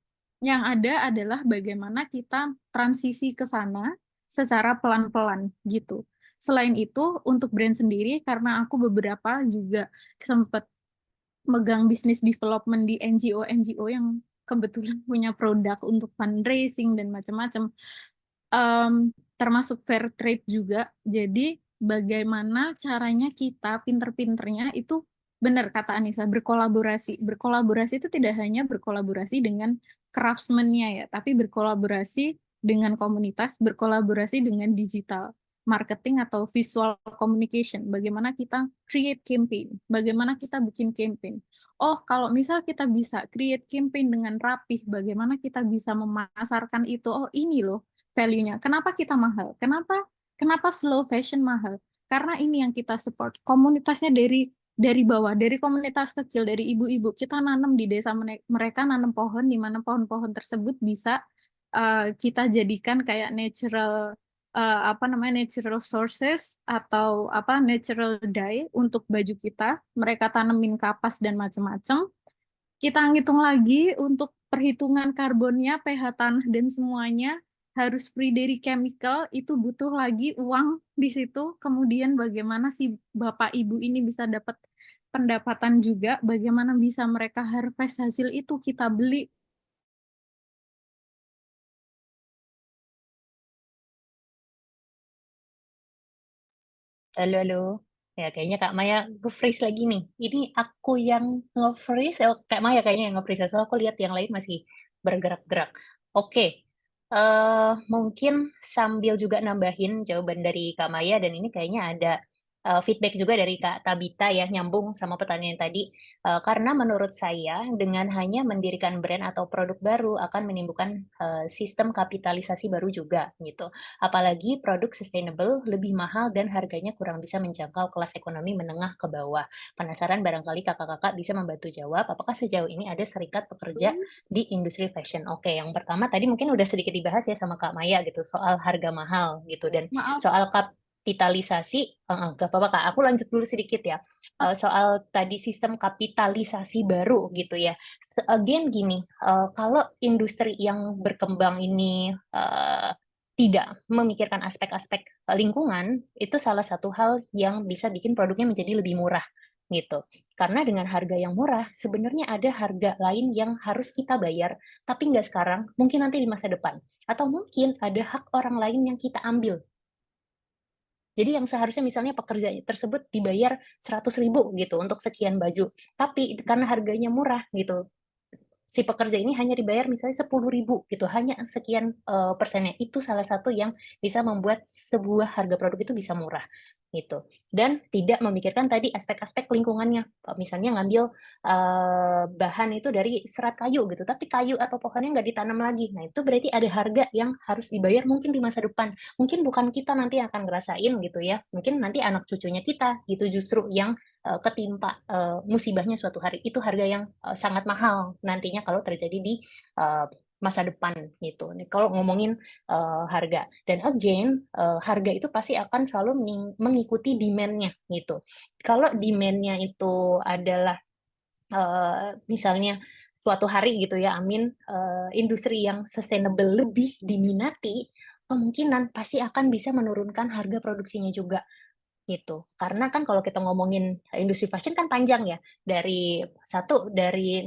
Yang ada adalah bagaimana kita transisi ke sana secara pelan-pelan gitu. Selain itu, untuk brand sendiri, karena aku beberapa juga sempat megang bisnis development di NGO-NGO yang kebetulan punya produk untuk fundraising dan macam-macam, termasuk fair trade juga. Jadi bagaimana caranya kita pinter-pinternya itu, benar kata Anissa, berkolaborasi. Berkolaborasi itu tidak hanya berkolaborasi dengan craftsman-nya ya, tapi berkolaborasi dengan komunitas, berkolaborasi dengan digital marketing atau visual communication. Bagaimana kita create campaign, bagaimana kita bikin campaign. Oh, kalau misal kita bisa create campaign dengan rapih, bagaimana kita bisa memasarkan itu? Oh, ini loh value-nya. Kenapa kita mahal? Kenapa slow fashion mahal? Karena ini yang kita support. Komunitasnya dari bawah, dari komunitas kecil, dari ibu-ibu. Kita nanam di desa mereka nanam pohon, di mana pohon-pohon tersebut bisa kita jadikan kayak natural sources atau natural dye untuk baju kita. Mereka tanemin kapas dan macam-macam. Kita ngitung lagi untuk perhitungan karbonnya, pH tanah dan semuanya harus free dari chemical, itu butuh lagi uang di situ. Kemudian bagaimana si bapak ibu ini bisa dapat pendapatan juga, bagaimana bisa mereka harvest hasil itu kita beli. Halo, halo. Ya, kayaknya Kak Maya nge-freeze lagi nih. Ini aku yang nge-freeze, Kak Maya kayaknya yang nge-freeze. Soalnya aku lihat yang lain masih bergerak-gerak. Oke, mungkin sambil juga nambahin jawaban dari Kak Maya, dan ini kayaknya ada feedback juga dari Kak Tabita ya, nyambung sama pertanyaan tadi. Karena menurut saya, dengan hanya mendirikan brand atau produk baru akan menimbulkan sistem kapitalisasi baru juga gitu. Apalagi produk sustainable lebih mahal dan harganya kurang bisa menjangkau kelas ekonomi menengah ke bawah. Penasaran barangkali kakak-kakak bisa membantu jawab, apakah sejauh ini ada serikat pekerja di industri fashion? Oke, yang pertama tadi mungkin udah sedikit dibahas ya sama Kak Maya gitu, soal harga mahal gitu, dan Maaf, soal kapitalisasi, gak apa-apa Kak, aku lanjut dulu sedikit ya. Soal tadi sistem kapitalisasi baru gitu ya. Again gini, kalau industri yang berkembang ini tidak memikirkan aspek-aspek lingkungan, itu salah satu hal yang bisa bikin produknya menjadi lebih murah gitu. Karena dengan harga yang murah, sebenarnya ada harga lain yang harus kita bayar, tapi nggak sekarang, mungkin nanti di masa depan. Atau mungkin ada hak orang lain yang kita ambil. Jadi yang seharusnya misalnya pekerja tersebut dibayar 100.000 gitu untuk sekian baju, tapi karena harganya murah gitu, si pekerja ini hanya dibayar misalnya 10.000 gitu, hanya sekian persennya. Itu salah satu yang bisa membuat sebuah harga produk itu bisa murah gitu. Dan tidak memikirkan tadi aspek-aspek lingkungannya. Misalnya ngambil bahan itu dari serat kayu gitu, tapi kayu atau pohonnya nggak ditanam lagi. Nah, itu berarti ada harga yang harus dibayar mungkin di masa depan. Mungkin bukan kita nanti yang akan ngerasain gitu ya. Mungkin nanti anak cucunya kita gitu justru yang ketimpa musibahnya suatu hari. Itu harga yang sangat mahal nantinya kalau terjadi di masa depan gitu. Nih, kalau ngomongin harga, dan again harga itu pasti akan selalu mengikuti demand-nya gitu. Kalau demand-nya itu adalah misalnya suatu hari gitu ya, amin, industri yang sustainable lebih diminati, kemungkinan pasti akan bisa menurunkan harga produksinya juga gitu. Karena kan kalau kita ngomongin industri fashion kan panjang ya, dari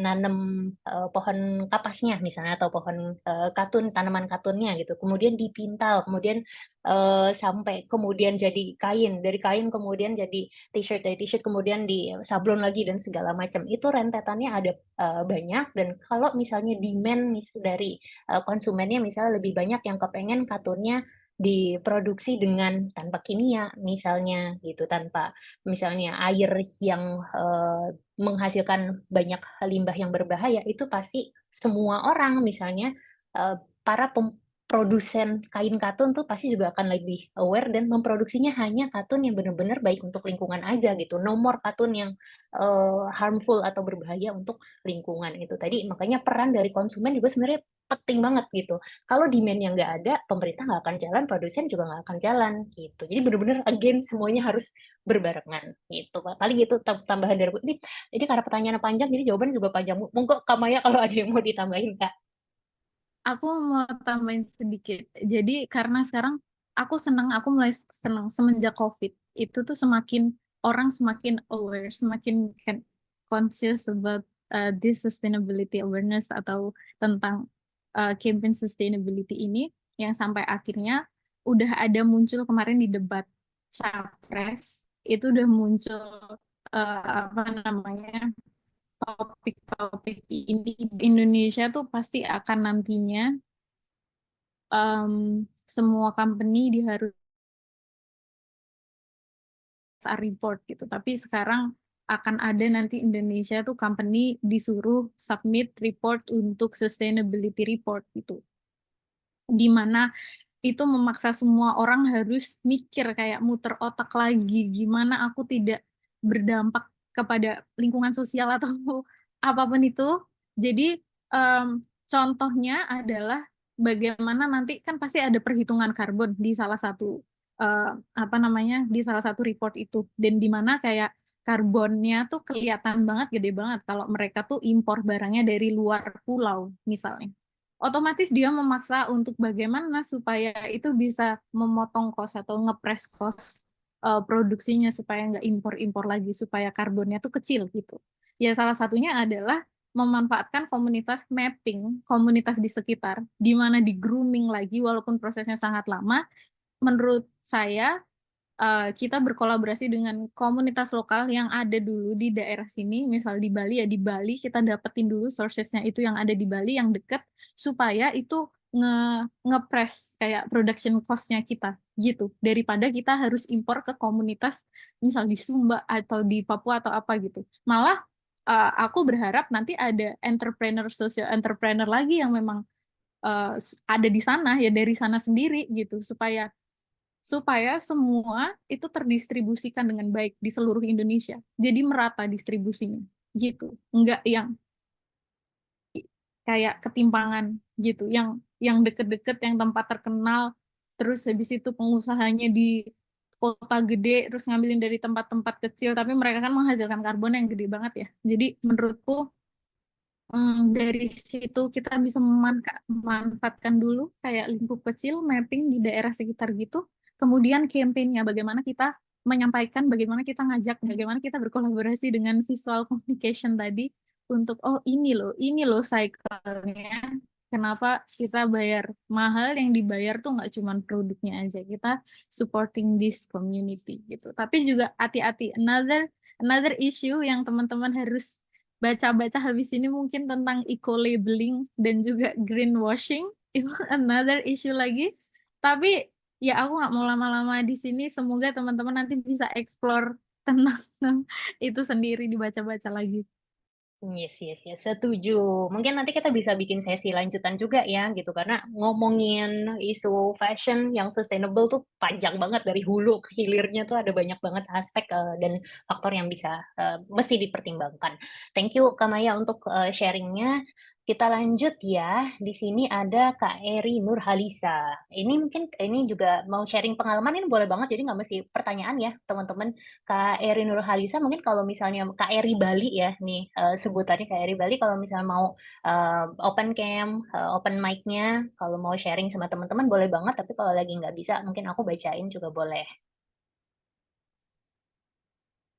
nanam pohon kapasnya misalnya, atau pohon katun, tanaman katunnya gitu, kemudian dipintal, kemudian sampai kemudian jadi kain, dari kain kemudian jadi t-shirt, dari t-shirt kemudian di sablon lagi dan segala macam. Itu rentetannya ada banyak, dan kalau misalnya demand dari konsumennya misalnya lebih banyak yang kepengen katunnya diproduksi dengan tanpa kimia misalnya gitu, tanpa misalnya air yang menghasilkan banyak limbah yang berbahaya, itu pasti semua orang misalnya eh, para produsen kain katun tuh pasti juga akan lebih aware dan memproduksinya hanya katun yang benar-benar baik untuk lingkungan aja gitu, no more katun yang harmful atau berbahaya untuk lingkungan. Itu tadi makanya peran dari konsumen juga sebenarnya penting banget gitu. Kalau demand yang nggak ada, pemerintah nggak akan jalan, produsen juga nggak akan jalan gitu. Jadi benar-benar again semuanya harus berbarengan gitu. Paling itu tambahan dari aku. Ini karena pertanyaan panjang, jadi jawaban juga panjang. Monggo Kak Maya kalau ada yang mau ditambahin Kak. Aku mau tambahin sedikit. Jadi karena sekarang aku mulai senang semenjak COVID. Itu tuh semakin orang semakin aware, semakin conscious about this sustainability awareness, atau tentang campaign sustainability ini, yang sampai akhirnya udah ada muncul kemarin di debat Capres, itu udah muncul apa namanya, topik-topik ini. Indonesia tuh pasti akan nantinya semua company diharus report gitu. Tapi sekarang akan ada nanti Indonesia tuh company disuruh submit report untuk sustainability report gitu. Di mana itu memaksa semua orang harus mikir, kayak muter otak lagi, gimana aku tidak berdampak kepada lingkungan sosial atau apapun itu. Jadi contohnya adalah bagaimana nanti kan pasti ada perhitungan karbon di salah satu apa namanya, di salah satu report itu, dan di mana kayak karbonnya tuh kelihatan banget, gede banget kalau mereka tuh impor barangnya dari luar pulau misalnya. Otomatis dia memaksa untuk bagaimana supaya itu bisa memotong cost atau ngepres cost produksinya, supaya nggak impor-impor lagi, supaya karbonnya tuh kecil gitu. Ya salah satunya adalah memanfaatkan komunitas mapping, komunitas di sekitar, di mana di grooming lagi walaupun prosesnya sangat lama. Menurut saya kita berkolaborasi dengan komunitas lokal yang ada dulu di daerah sini, misal di Bali, ya di Bali kita dapetin dulu sourcesnya itu yang ada di Bali yang deket, supaya itu ngepres kayak production cost-nya kita gitu, daripada kita harus impor ke komunitas misal di Sumba atau di Papua atau apa gitu. Malah aku berharap nanti ada entrepreneur, social entrepreneur lagi yang memang ada di sana, ya dari sana sendiri gitu, supaya semua itu terdistribusikan dengan baik di seluruh Indonesia. Jadi merata distribusinya gitu. Enggak yang kayak ketimpangan gitu, yang deket-deket, yang tempat terkenal, terus habis itu pengusahanya di kota gede terus ngambilin dari tempat-tempat kecil, tapi mereka kan menghasilkan karbon yang gede banget ya. Jadi menurutku dari situ kita bisa memanfaatkan dulu kayak lingkup kecil, mapping di daerah sekitar gitu. Kemudian campaign-nya, bagaimana kita menyampaikan, bagaimana kita ngajak, bagaimana kita berkolaborasi dengan visual communication tadi untuk, oh ini loh cycle-nya. Kenapa kita bayar mahal, yang dibayar tuh nggak cuma produknya aja, kita supporting this community gitu. Tapi juga hati-hati, another issue yang teman-teman harus baca-baca habis ini mungkin tentang eco-labeling dan juga greenwashing. Itu another issue lagi. Tapi ya aku nggak mau lama-lama di sini. Semoga teman-teman nanti bisa explore tentang itu sendiri, dibaca-baca lagi. Yes, yes, yes, setuju. Mungkin nanti kita bisa bikin sesi lanjutan juga ya, gitu. Karena ngomongin isu fashion yang sustainable tuh panjang banget dari hulu ke hilirnya tuh ada banyak banget aspek dan faktor yang bisa mesti dipertimbangkan. Thank you Kak Maya untuk sharingnya. Kita lanjut ya. Di sini ada Kak Eri Nurhalisa. Ini mungkin ini juga mau sharing pengalaman, ini boleh banget. Jadi nggak mesti pertanyaan ya teman-teman. Kak Eri Nurhalisa, mungkin kalau misalnya Kak Eri Bali ya nih, sebutannya Kak Eri Bali, kalau misalnya mau open cam, open mic-nya, kalau mau sharing sama teman-teman boleh banget, tapi kalau lagi nggak bisa mungkin aku bacain juga boleh.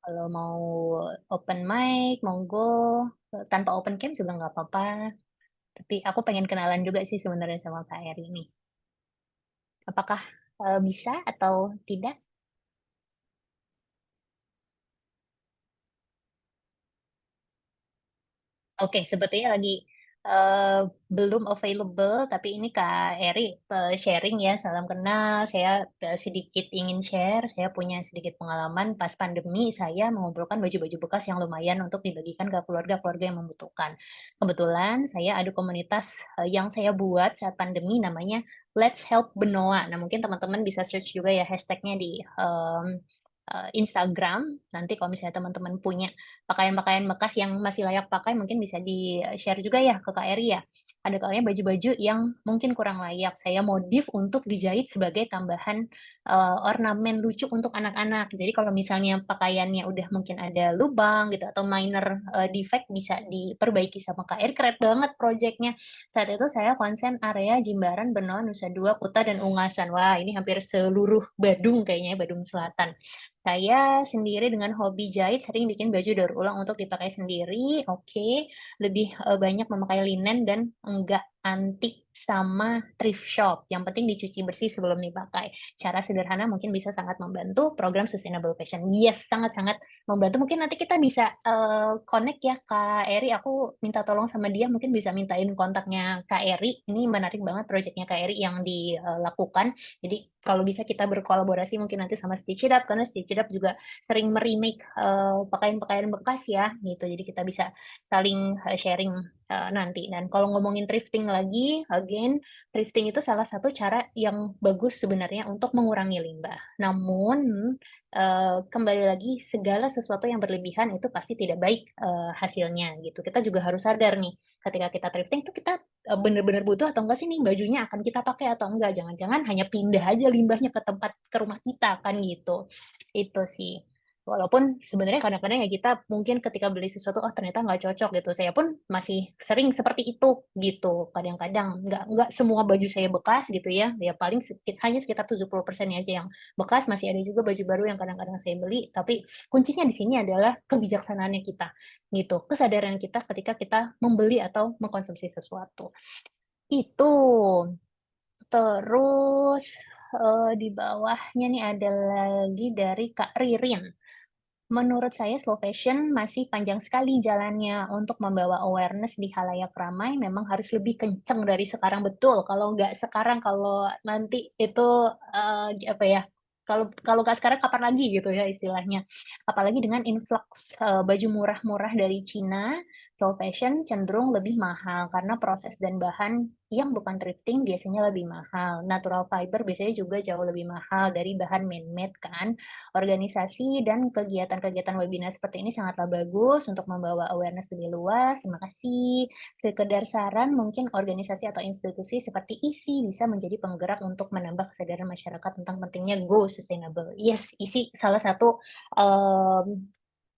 Kalau mau open mic, monggo. Tanpa open cam juga nggak apa-apa. Tapi aku pengen kenalan juga sih sebenarnya sama Kak Eri ini. Apakah bisa atau tidak? Oke, sebetulnya lagi eh, belum available, tapi ini Kak Eri sharing ya, salam kenal. Saya sedikit ingin share, saya punya sedikit pengalaman pas pandemi, saya mengumpulkan baju-baju bekas yang lumayan untuk dibagikan ke keluarga-keluarga yang membutuhkan. Kebetulan saya ada komunitas yang saya buat saat pandemi namanya Let's Help Benoa. Nah, mungkin teman-teman bisa search juga ya hashtagnya di Instagram. Nanti kalau misalnya teman-teman punya pakaian-pakaian bekas yang masih layak pakai mungkin bisa di-share juga ya ke Kak Eri ya. Ada kalanya baju-baju yang mungkin kurang layak saya modif untuk dijahit sebagai tambahan ornamen lucu untuk anak-anak. Jadi kalau misalnya pakaiannya udah mungkin ada lubang gitu atau minor defect bisa diperbaiki sama Kak Eri. Keren banget projectnya. Saat itu saya konsen area Jimbaran, Benoa, Nusa Dua, Kuta, dan Ungasan. Wah, ini hampir seluruh Badung kayaknya, Badung Selatan. Saya sendiri dengan hobi jahit sering bikin baju daur ulang untuk dipakai sendiri. Oke, lebih banyak memakai linen dan enggak antik sama thrift shop. Yang penting dicuci bersih sebelum dipakai. Cara sederhana mungkin bisa sangat membantu program Sustainable Fashion. Yes, sangat-sangat membantu. Mungkin nanti kita bisa connect ya Kak Eri. Aku minta tolong sama dia, mungkin bisa mintain kontaknya Kak Eri. Ini menarik banget proyeknya Kak Eri yang dilakukan. Jadi kalau bisa kita berkolaborasi mungkin nanti sama Stitch It Up, karena Stitch It Up juga sering merimake pakaian-pakaian bekas ya gitu. Jadi kita bisa saling sharing nanti. Dan kalau ngomongin thrifting lagi, again, thrifting itu salah satu cara yang bagus sebenarnya untuk mengurangi limbah. Namun kembali lagi segala sesuatu yang berlebihan itu pasti tidak baik hasilnya gitu. Kita juga harus sadar nih, ketika kita thrifting tuh kita bener-bener butuh atau enggak sih nih bajunya akan kita pakai atau enggak. Jangan-jangan hanya pindah aja limbahnya ke tempat ke rumah kita kan gitu. Itu sih. Walaupun sebenarnya kadang-kadang ya kita mungkin ketika beli sesuatu oh ternyata nggak cocok gitu. Saya pun masih sering seperti itu gitu. Kadang-kadang nggak semua baju saya bekas gitu ya. Ya paling hanya sekitar 70% aja yang bekas. Masih ada juga baju baru yang kadang-kadang saya beli. Tapi kuncinya di sini adalah kebijaksanaannya kita gitu. Kesadaran kita ketika kita membeli atau mengkonsumsi sesuatu. Itu. Terus di bawahnya nih ada lagi dari Kak Ririn. Menurut saya slow fashion masih panjang sekali jalannya untuk membawa awareness di halayak ramai memang harus lebih kenceng dari sekarang betul. Kalau nggak sekarang, kalau nanti itu apa ya? Kalau kalau nggak sekarang kapan lagi gitu ya istilahnya. Apalagi dengan influx baju murah-murah dari Cina, slow fashion cenderung lebih mahal karena proses dan bahan yang bukan thrifting biasanya lebih mahal. Natural fiber biasanya juga jauh lebih mahal dari bahan man-made kan. Organisasi dan kegiatan-kegiatan webinar seperti ini sangatlah bagus untuk membawa awareness lebih luas. Terima kasih. Sekedar saran, mungkin organisasi atau institusi seperti ISI bisa menjadi penggerak untuk menambah kesadaran masyarakat tentang pentingnya go sustainable. Yes, ISI salah satu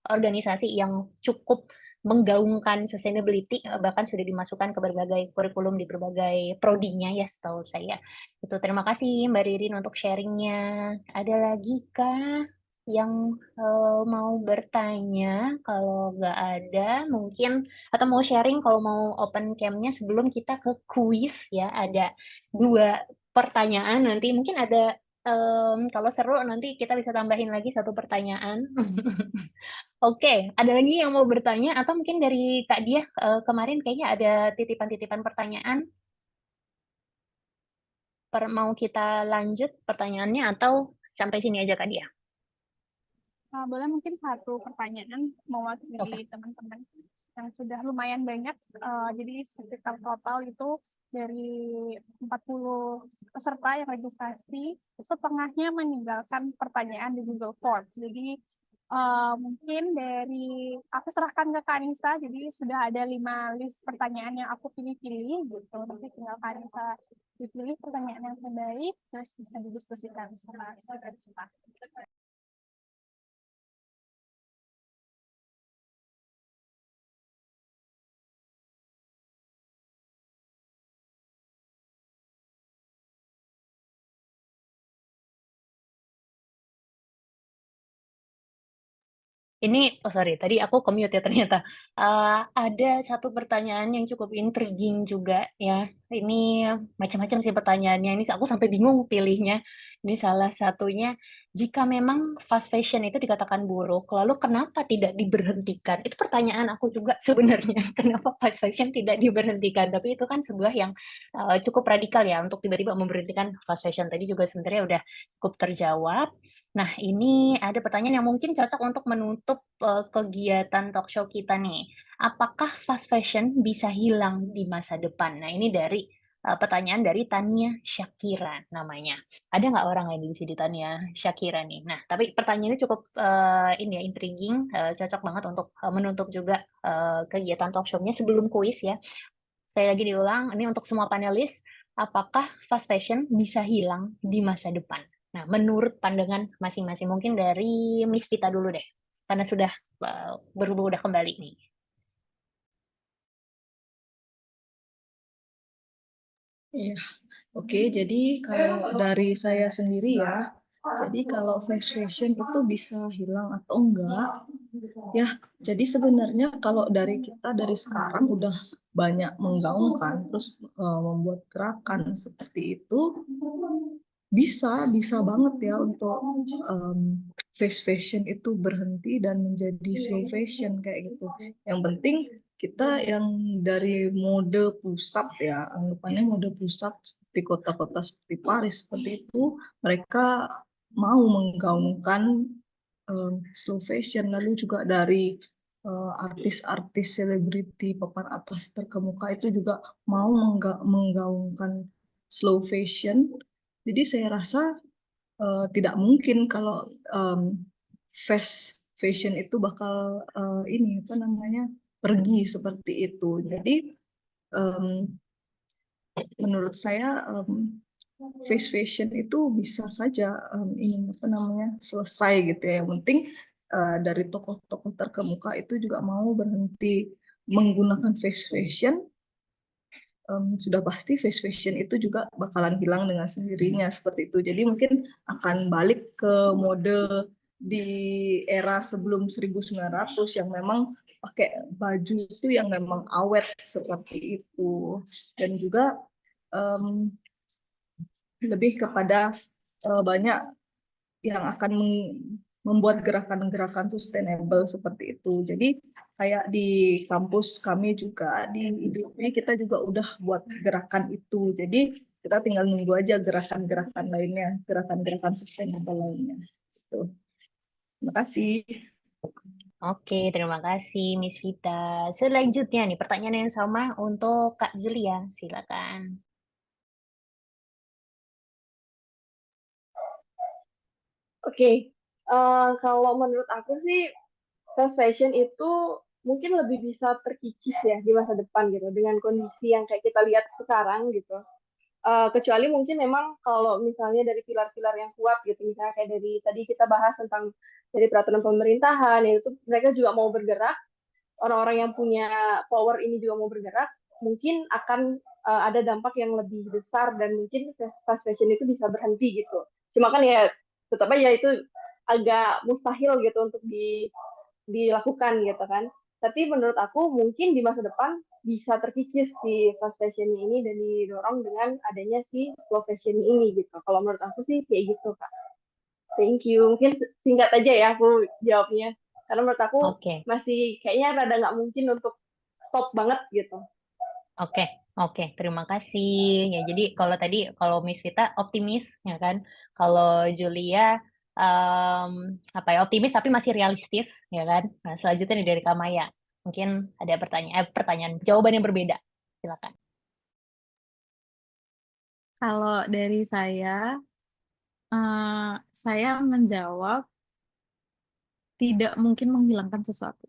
organisasi yang cukup menggaungkan sustainability, bahkan sudah dimasukkan ke berbagai kurikulum di berbagai prodinya ya setahu saya. Itu terima kasih Mbak Ririn untuk sharingnya. Ada lagi kah yang mau bertanya? Kalau nggak ada, mungkin atau mau sharing kalau mau open cam-nya sebelum kita ke kuis ya. Ada 2 pertanyaan nanti. Mungkin ada Kalau seru nanti kita bisa tambahin lagi satu pertanyaan. Oke, ada lagi yang mau bertanya atau mungkin dari Kak Dia kemarin kayaknya ada titipan-titipan pertanyaan. Mau kita lanjut pertanyaannya atau sampai sini aja Kak Dia? Boleh mungkin satu pertanyaan mewakili Oke. teman-teman yang sudah lumayan banyak. Jadi sekitar total itu dari 40 peserta yang registrasi, setengahnya meninggalkan pertanyaan di Google Form. Jadi mungkin dari aku serahkan ke Kak Anissa, jadi sudah ada 5 list pertanyaan yang aku pilih-pilih gitu. Nanti tinggal Kak Anissa dipilih pertanyaan yang terbaik, terus bisa didiskusikan sama kita. Ini, oh sorry, tadi aku commute ya ternyata. Ada satu pertanyaan yang cukup intriguing juga ya. Ini macam-macam sih pertanyaannya. Ini aku sampai bingung pilihnya. Ini salah satunya, jika memang fast fashion itu dikatakan buruk, lalu kenapa tidak diberhentikan? Itu pertanyaan aku juga sebenarnya. Kenapa fast fashion tidak diberhentikan? Tapi itu kan sebuah yang cukup radikal ya untuk tiba-tiba memberhentikan fast fashion. Tadi juga sebenarnya udah cukup terjawab. Nah, ini ada pertanyaan yang mungkin cocok untuk menutup kegiatan talk show kita nih. Apakah fast fashion bisa hilang di masa depan? Nah, ini dari pertanyaan dari Tania Syakira namanya. Ada nggak orang lain di sini Tania Syakira nih? Nah, tapi pertanyaannya cukup ini ya intriguing, cocok banget untuk menutup juga kegiatan talk show-nya sebelum kuis ya. Sekali lagi diulang, ini untuk semua panelis, apakah fast fashion bisa hilang di masa depan? Nah, menurut pandangan masing-masing, mungkin dari Miss Vita dulu deh, karena sudah berhubung udah kembali nih. Iya, oke. Jadi kalau dari saya sendiri ya, jadi kalau fast fashion itu bisa hilang atau enggak, ya. Jadi sebenarnya kalau dari kita dari sekarang udah banyak menggaungkan, terus membuat gerakan seperti itu, bisa banget ya untuk fast fashion itu berhenti dan menjadi slow fashion kayak gitu. Yang penting kita yang dari mode pusat ya, anggapannya mode pusat seperti kota-kota seperti Paris seperti itu, mereka mau menggaungkan slow fashion. Lalu juga dari artis-artis selebriti papan atas terkemuka itu juga mau menggaungkan slow fashion. Jadi saya rasa tidak mungkin kalau fast fashion itu bakal ini apa namanya pergi seperti itu. Jadi menurut saya fast fashion itu bisa saja ini apa namanya selesai gitu ya. Yang penting dari tokoh-tokoh terkemuka itu juga mau berhenti menggunakan fast fashion. Sudah pasti fast fashion itu juga bakalan hilang dengan sendirinya seperti itu. Jadi mungkin akan balik ke mode di era sebelum 1900 yang memang pakai baju itu yang memang awet seperti itu. Dan juga lebih kepada banyak yang akan membuat gerakan-gerakan sustainable seperti itu. Jadi kayak di kampus kami juga di IDP kita juga udah buat gerakan itu. Jadi kita tinggal nunggu aja gerakan-gerakan lainnya, gerakan-gerakan sustainable lainnya. Gitu. Terima kasih. Oke, terima kasih Miss Vita. Selanjutnya nih, pertanyaan yang sama untuk Kak Julia, silakan. Oke, kalau menurut aku sih fast fashion itu mungkin lebih bisa terkikis ya di masa depan gitu dengan kondisi yang kayak kita lihat sekarang gitu. Kecuali mungkin memang kalau misalnya dari pilar-pilar yang kuat gitu, misalnya kayak dari tadi kita bahas tentang dari peraturan pemerintahan, itu mereka juga mau bergerak, orang-orang yang punya power ini juga mau bergerak, mungkin akan ada dampak yang lebih besar dan mungkin fast fashion itu bisa berhenti gitu. Cuma kan ya tetap aja itu agak mustahil gitu untuk dilakukan gitu kan. Tapi menurut aku mungkin di masa depan bisa terkikis si fast fashion ini dan didorong dengan adanya si slow fashion ini gitu. Kalau menurut aku sih kayak gitu, Kak. Thank you. Mungkin singkat aja ya aku jawabnya. Karena menurut aku Oke. masih kayaknya rada nggak mungkin untuk stop banget gitu. Oke, oke, terima kasih. Ya, jadi kalau Miss Vita optimis, ya kan? Kalau Julia apa ya, optimis tapi masih realistis, ya kan? Nah, selanjutnya nih dari Kamaya. Mungkin ada pertanyaan, jawaban yang berbeda. Silakan. Kalau dari saya menjawab tidak mungkin menghilangkan sesuatu.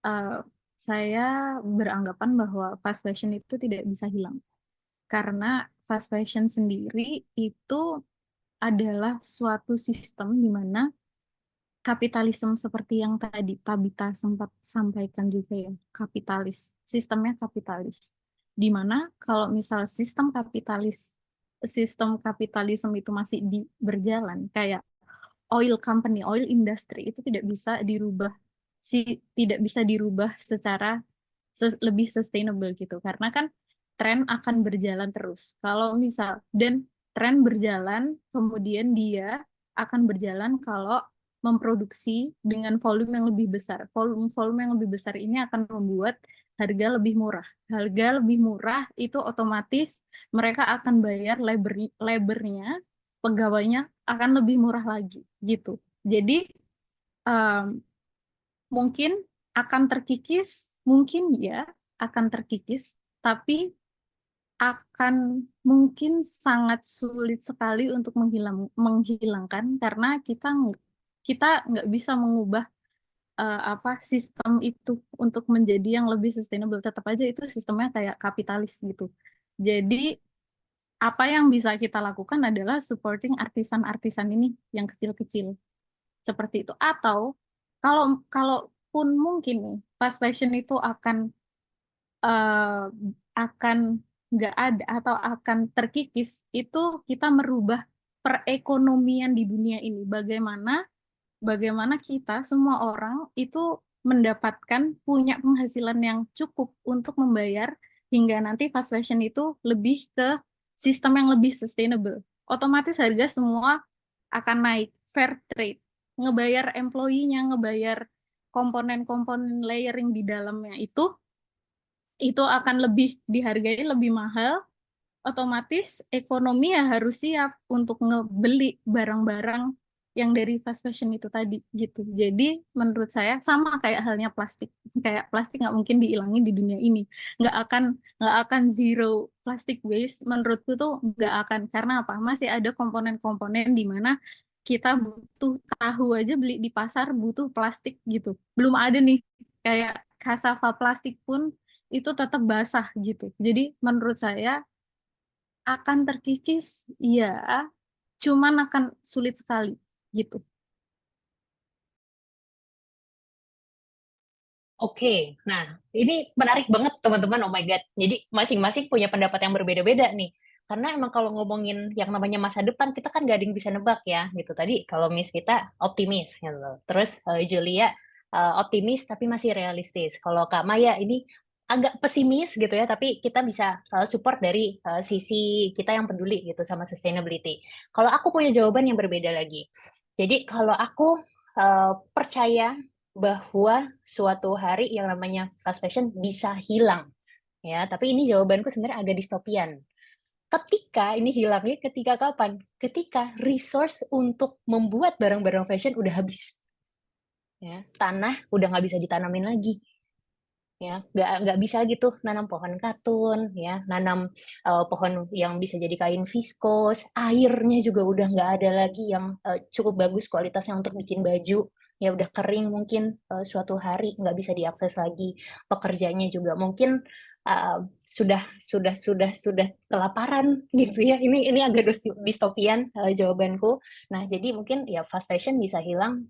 Eh, saya beranggapan bahwa fast fashion itu tidak bisa hilang. Karena fast fashion sendiri itu adalah suatu sistem di mana kapitalisme seperti yang tadi Tabita sempat sampaikan juga ya, sistemnya kapitalis. Di mana kalau misal sistem kapitalisme itu masih berjalan, kayak oil industry itu tidak bisa dirubah secara lebih sustainable gitu. Karena kan tren akan berjalan terus. Kalau misal dan tren berjalan, kemudian dia akan berjalan kalau memproduksi dengan volume yang lebih besar. Volume yang lebih besar ini akan membuat harga lebih murah. Harga lebih murah itu otomatis mereka akan bayar labornya, pegawainya akan lebih murah lagi gitu. Jadi em, mungkin akan terkikis, mungkin ya akan terkikis, tapi akan mungkin sangat sulit sekali untuk menghilangkan karena kita nggak bisa mengubah apa sistem itu untuk menjadi yang lebih sustainable. Tetap aja itu sistemnya kayak kapitalis gitu. Jadi apa yang bisa kita lakukan adalah supporting artisan-artisan ini yang kecil-kecil seperti itu. Atau kalaupun mungkin nih fast fashion itu eh, akan nggak ada atau akan terkikis, itu kita merubah perekonomian di dunia ini. Bagaimana kita semua orang itu mendapatkan punya penghasilan yang cukup untuk membayar hingga nanti fast fashion itu lebih ke sistem yang lebih sustainable. Otomatis harga semua akan naik, fair trade, ngebayar employee-nya, ngebayar komponen-komponen layering di dalamnya itu akan lebih dihargai lebih mahal, otomatis ekonomi ya harus siap untuk ngebeli barang-barang yang dari fast fashion itu tadi gitu. Jadi menurut saya sama kayak halnya plastik. Kayak plastik nggak mungkin dihilangin di dunia ini. Nggak akan nggak akan zero plastic waste. Menurutku tuh nggak akan. Karena apa? Masih ada komponen-komponen di mana kita butuh tahu aja beli di pasar butuh plastik gitu. Belum ada nih kayak kasava plastik pun itu tetap basah gitu. Jadi menurut saya akan terkikis, ya, cuman akan sulit sekali gitu. Oke, nah ini menarik banget teman-teman. Oh my God. Jadi masing-masing punya pendapat yang berbeda-beda nih. Karena emang kalau ngomongin yang namanya masa depan, kita kan gak ada yang bisa nebak ya, gitu. Tadi kalau Miss kita optimis, gitu. Terus Julia optimis tapi masih realistis. Kalau Kak Maya ini agak pesimis gitu ya, tapi kita bisa support dari sisi kita yang peduli gitu sama sustainability. Kalau aku punya jawaban yang berbeda lagi. Jadi kalau aku percaya bahwa suatu hari yang namanya fast fashion bisa hilang ya, tapi ini jawabanku sebenarnya agak distopian. Ketika ini hilangnya, ketika kapan? Ketika resource untuk membuat barang-barang fashion udah habis, ya, tanah udah nggak bisa ditanamin lagi, ya, nggak bisa gitu nanam pohon katun, ya, nanam pohon yang bisa jadi kain viskos, airnya juga udah nggak ada lagi yang cukup bagus kualitasnya untuk bikin baju, ya udah kering mungkin suatu hari nggak bisa diakses lagi, pekerjanya juga mungkin sudah kelaparan gitu ya. Ini agak distopian jawabanku. Nah, jadi mungkin ya fast fashion bisa hilang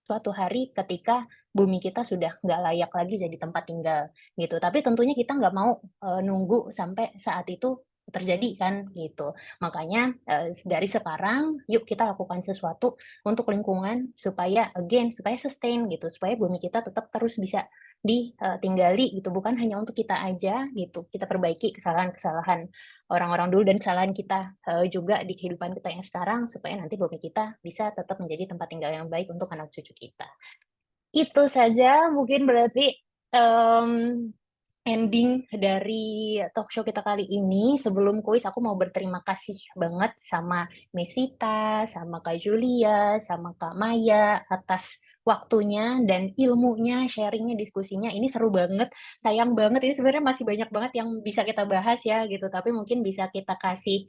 suatu hari ketika bumi kita sudah nggak layak lagi jadi tempat tinggal gitu. Tapi tentunya kita nggak mau nunggu sampai saat itu terjadi kan gitu. Makanya dari sekarang yuk kita lakukan sesuatu untuk lingkungan supaya sustain gitu, supaya bumi kita tetap terus bisa ditinggali gitu, bukan hanya untuk kita aja gitu. Kita perbaiki kesalahan-kesalahan orang-orang dulu dan kesalahan kita juga di kehidupan kita yang sekarang supaya nanti bumi kita bisa tetap menjadi tempat tinggal yang baik untuk anak cucu kita. Itu saja mungkin berarti ending dari talk show kita kali ini. Sebelum kuis, aku mau berterima kasih banget sama Miss Vita, sama Kak Julia, sama Kak Maya atas waktunya dan ilmunya, sharingnya, diskusinya. Ini seru banget, sayang banget. Ini sebenarnya masih banyak banget yang bisa kita bahas ya gitu. Tapi mungkin bisa kita kasih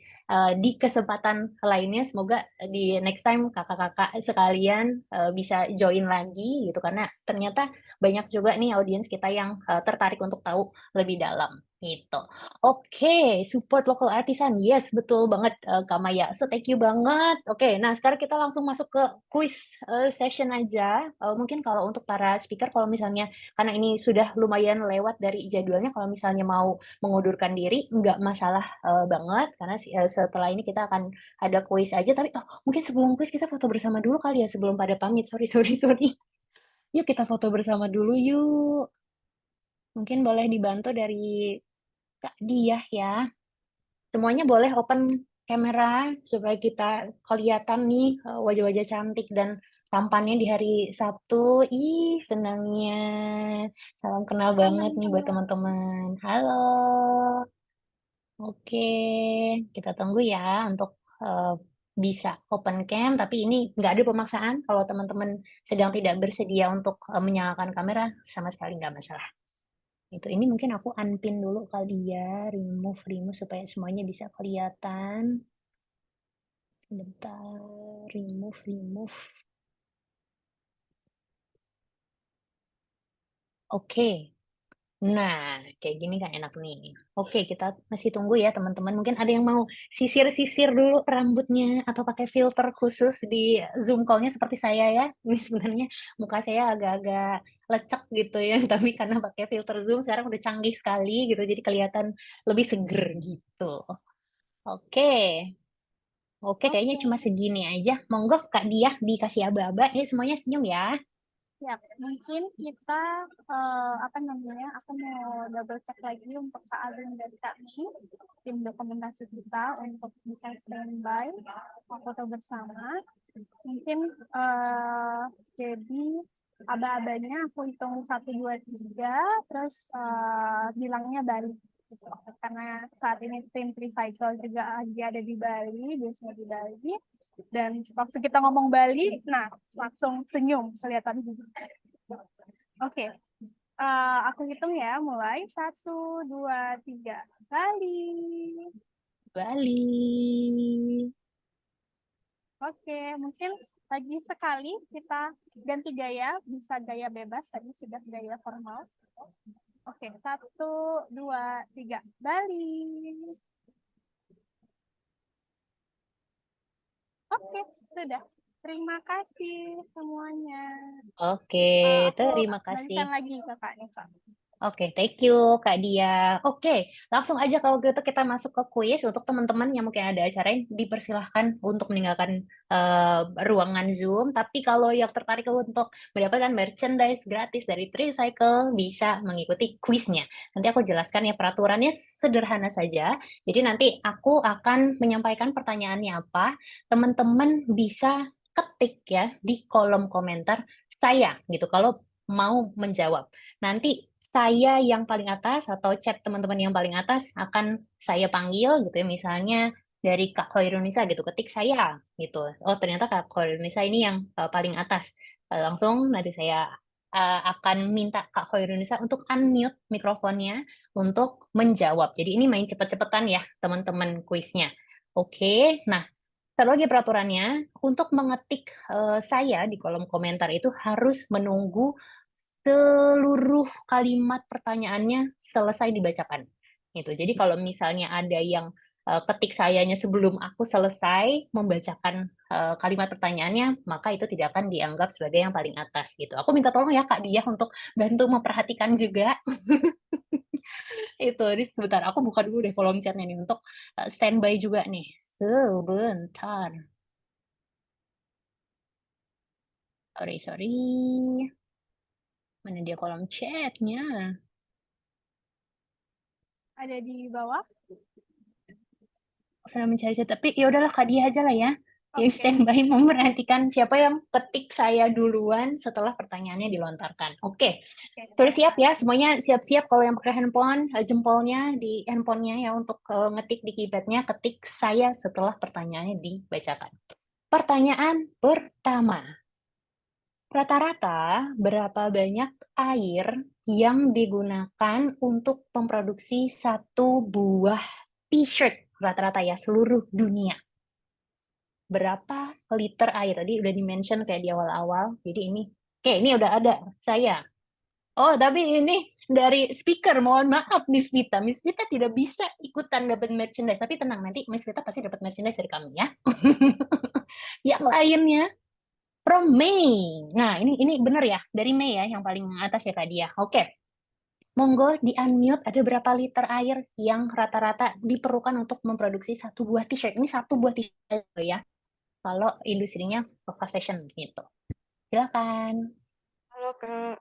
di kesempatan lainnya. Semoga di next time kakak-kakak sekalian bisa join lagi gitu. Karena ternyata banyak juga nih audiens kita yang tertarik untuk tahu lebih dalam gitu. Oke, support local artisan. Yes, betul banget Kak Maya. So thank you banget. Oke, nah sekarang kita langsung masuk ke quiz session aja. Mungkin kalau untuk para speaker, kalau misalnya karena ini sudah lumayan lewat dari jadwalnya, kalau misalnya mau mengundurkan diri, nggak masalah banget karena setelah ini kita akan ada quiz aja. Tapi mungkin sebelum quiz kita foto bersama dulu kali ya sebelum pada pamit. Sorry. Yuk kita foto bersama dulu yuk. Mungkin boleh dibantu dari Kak Diah ya. Semuanya boleh open kamera supaya kita kelihatan nih wajah-wajah cantik dan tampannya di hari Sabtu. Ih, senangnya. Salam kenal banget nih buat teman-teman. Halo. Oke, kita tunggu ya untuk bisa open cam, tapi ini nggak ada pemaksaan. Kalau teman-teman sedang tidak bersedia untuk menyalakan kamera, sama sekali nggak masalah. Ini mungkin aku unpin dulu kali ya, remove supaya semuanya bisa kelihatan. Bentar, remove. Oke. Nah, kayak gini kan enak nih. Oke, kita masih tunggu ya teman-teman. Mungkin ada yang mau sisir-sisir dulu rambutnya atau pakai filter khusus di Zoom call-nya seperti saya ya. Ini sebenarnya muka saya agak-agak lecek gitu ya, tapi karena pakai filter Zoom sekarang udah canggih sekali gitu, jadi kelihatan lebih seger gitu. Oke. Oke, kayaknya cuma segini aja. Monggo Kak Diah dikasih aba-aba. Ya, semuanya senyum ya. Ya, mungkin kita aku mau double check lagi untuk Kak Agung dan Kak Mi, tim dokumentasi kita untuk bisa standby foto bersama. Mungkin jadi aba-abanya aku hitung 1, 2, 3, terus bilangnya balik. Gitu. Karena saat ini tim Tricycle juga lagi ada di Bali, biasanya di Bali. Dan waktu kita ngomong Bali, nah langsung senyum kelihatan. Oke, aku hitung ya, mulai 1, 2, 3, Bali. Oke, mungkin lagi sekali kita ganti gaya, bisa gaya bebas, tadi sudah gaya formal. Oke, 1, 2, 3, Bali. Oke, sudah. Terima kasih semuanya. Oke, Aku terima kasih. balikan lagi ke Kak Nisa. Oke, thank you Kak Dia. Oke, langsung aja kalau gitu kita masuk ke kuis. Untuk teman-teman yang mungkin ada acara ini, dipersilahkan untuk meninggalkan ruangan Zoom. Tapi kalau yang tertarik untuk mendapatkan merchandise gratis dari Tricycle, bisa mengikuti kuisnya. Nanti aku jelaskan ya, peraturannya sederhana saja. Jadi nanti aku akan menyampaikan pertanyaannya apa. Teman-teman bisa ketik ya di kolom komentar saya gitu kalau mau menjawab. Nanti saya yang paling atas atau chat teman-teman yang paling atas akan saya panggil gitu ya, misalnya dari Kak Khoirunisa gitu, ketik saya gitu. Oh, ternyata Kak Khoirunisa ini yang paling atas. Langsung nanti saya akan minta Kak Khoirunisa untuk unmute mikrofonnya untuk menjawab. Jadi ini main cepet-cepetan ya teman-teman kuisnya. Oke, nah satu lagi peraturannya, untuk mengetik saya di kolom komentar itu harus menunggu seluruh kalimat pertanyaannya selesai dibacakan. Gitu. Jadi kalau misalnya ada yang ketik sayanya sebelum aku selesai membacakan kalimat pertanyaannya, maka itu tidak akan dianggap sebagai yang paling atas gitu. Aku minta tolong ya Kak Diah untuk bantu memperhatikan juga. Itu, ini sebentar. Aku buka dulu deh kolom chatnya nih untuk standby juga nih. Sebentar. Sorry. Mana dia kolom chatnya? Ada di bawah. Saya mencari chat, tapi ya udahlah Kak Dia aja lah ya. Yang Oke. standby memperhatikan siapa yang ketik saya duluan setelah pertanyaannya dilontarkan. Oke. Oke. Sudah siap ya? Semuanya siap-siap kalau yang pakai handphone, jempolnya di handphonenya ya untuk ngetik di keypadnya, ketik saya setelah pertanyaannya dibacakan. Pertanyaan pertama. Rata-rata berapa banyak air yang digunakan untuk memproduksi satu buah t-shirt rata-rata ya seluruh dunia? Berapa liter air? Tadi udah di-mention kayak di awal-awal. Jadi ini udah ada saya. Oh, tapi ini dari speaker. Mohon maaf, Miss Vita. Miss Vita tidak bisa ikutan dapat merchandise. Tapi tenang, nanti Miss Vita pasti dapat merchandise dari kami ya. Yang lainnya, from May. Nah, ini benar ya. Dari May ya, yang paling atas ya Kak Dia. Oke. Monggo di-unmute, ada berapa liter air yang rata-rata diperlukan untuk memproduksi satu buah t-shirt. Ini satu buah t-shirt ya. Kalau industrinya fast fashion gitu. Silakan. Halo Kak,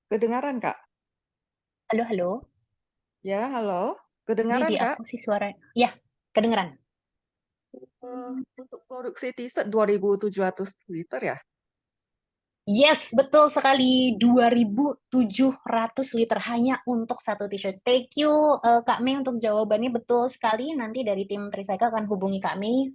kedengaran Kak? Halo. Ya, halo, Ini kedengaran di Kak? aku sih suara. Ya, kedengeran. Untuk produksi t-shirt 2.700 liter ya? Yes, betul sekali. 2.700 liter hanya untuk satu t-shirt. Thank you, Kak Mei, untuk jawabannya betul sekali. Nanti dari tim Tricycle akan hubungi Kak Mei.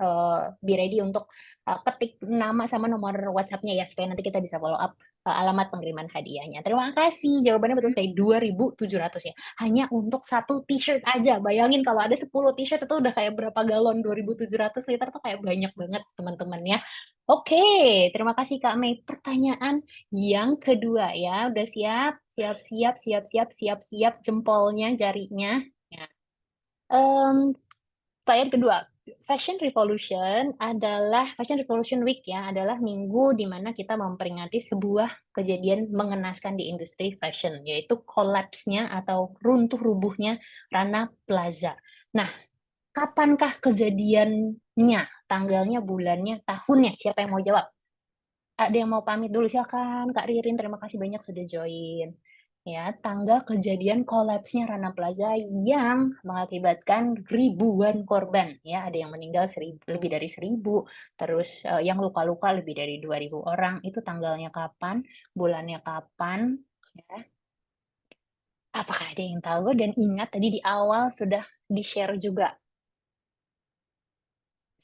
Be ready untuk ketik nama sama nomor WhatsApp-nya ya, supaya nanti kita bisa follow up alamat pengiriman hadiahnya. Terima kasih. Jawabannya betul sekali. 2.700 ya. Hanya untuk satu t-shirt aja. Bayangin kalau ada 10 t-shirt itu udah kayak berapa galon. 2.700 liter tuh kayak banyak banget, teman-teman ya. Oke, terima kasih Kak Mei. Pertanyaan yang kedua ya, udah siap, siap jempolnya, jarinya. Ya. Pertanyaan kedua, Fashion Revolution Week ya, adalah minggu di mana kita memperingati sebuah kejadian mengenaskan di industri fashion, yaitu kolapsnya atau runtuh rubuhnya Rana Plaza. Nah, kapankah kejadiannya? Tanggalnya, bulannya, tahunnya? Siapa yang mau jawab? Ada yang mau pamit dulu? Silakan, Kak Ririn. Terima kasih banyak sudah join. Ya, tanggal kejadian kolapsnya Rana Plaza yang mengakibatkan ribuan korban. Ya, ada yang meninggal lebih dari 1.000, terus yang luka-luka lebih dari 2.000 orang. Itu tanggalnya kapan? Bulannya kapan? Ya. Apakah ada yang tahu? Dan ingat tadi di awal sudah di-share juga.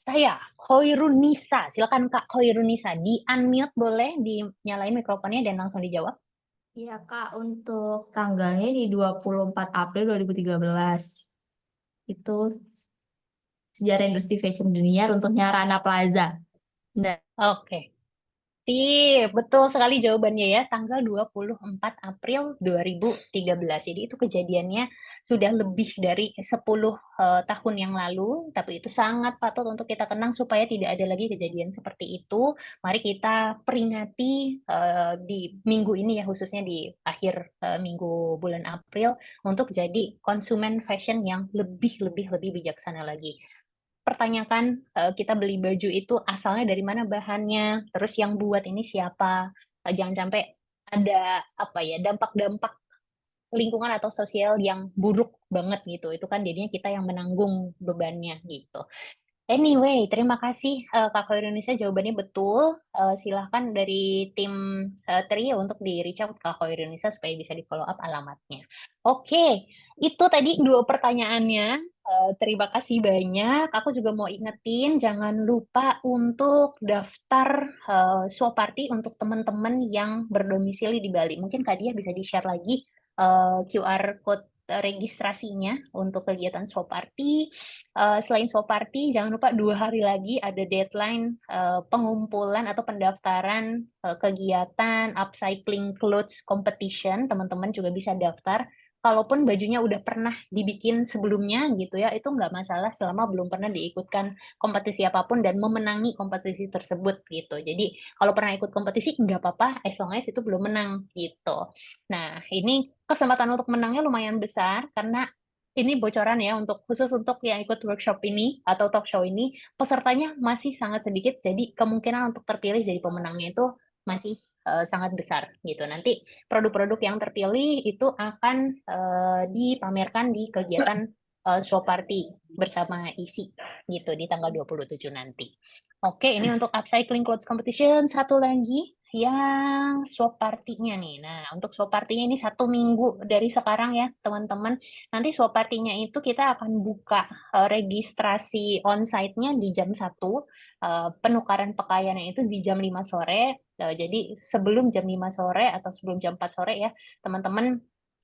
Saya, Khoirunisa. Silakan Kak Khoirunisa. Di-unmute boleh, dinyalain mikrofonnya dan langsung dijawab. Iya Kak, untuk tanggalnya di 24 April 2013. Itu sejarah industri fashion dunia runtuhnya Rana Plaza. Nah, Oke. Sip, betul sekali jawabannya ya, tanggal 24 April 2013. Jadi itu kejadiannya sudah lebih dari 10 tahun yang lalu, tapi itu sangat patut untuk kita kenang supaya tidak ada lagi kejadian seperti itu. Mari kita peringati di minggu ini ya, khususnya di akhir minggu bulan April, untuk jadi konsumen fashion yang lebih bijaksana lagi. Pertanyakan kita beli baju itu asalnya dari mana bahannya, terus yang buat ini siapa. Jangan sampai ada dampak-dampak lingkungan atau sosial yang buruk banget gitu. Itu kan jadinya kita yang menanggung bebannya gitu. Anyway, terima kasih Kak Khairul Indonesia, jawabannya betul. Silahkan dari tim Trio untuk di reach out ke Kak Khairul Indonesia supaya bisa di follow up alamatnya. Oke, itu tadi 2 pertanyaannya. Terima kasih banyak. Aku juga mau ingetin, jangan lupa untuk daftar swap party untuk teman-teman yang berdomisili di Bali. Mungkin Kak Dia bisa di-share lagi QR code registrasinya untuk kegiatan swap party. Selain swap party, jangan lupa 2 hari lagi ada deadline pengumpulan atau pendaftaran kegiatan upcycling clothes competition. Teman-teman juga bisa daftar kalaupun bajunya udah pernah dibikin sebelumnya gitu ya, itu nggak masalah selama belum pernah diikutkan kompetisi apapun dan memenangi kompetisi tersebut gitu. Jadi kalau pernah ikut kompetisi nggak apa-apa, as long as itu belum menang gitu. Nah, ini kesempatan untuk menangnya lumayan besar karena ini bocoran ya untuk khusus untuk yang ikut workshop ini atau talk show ini, pesertanya masih sangat sedikit, jadi kemungkinan untuk terpilih jadi pemenangnya itu masih sangat besar gitu. Nanti produk-produk yang terpilih itu akan dipamerkan di kegiatan show party bersama ISI gitu di tanggal 27 nanti. Oke, ini untuk upcycling clothes competition. Satu lagi yang swap party-nya nih. Nah, untuk swap party-nya ini 1 minggu dari sekarang ya, teman-teman. Nanti swap party-nya itu kita akan buka registrasi on-site-nya di jam 1, penukaran pakaiannya itu di jam 5 sore. Jadi sebelum jam 5 sore atau sebelum jam 4 sore ya, teman-teman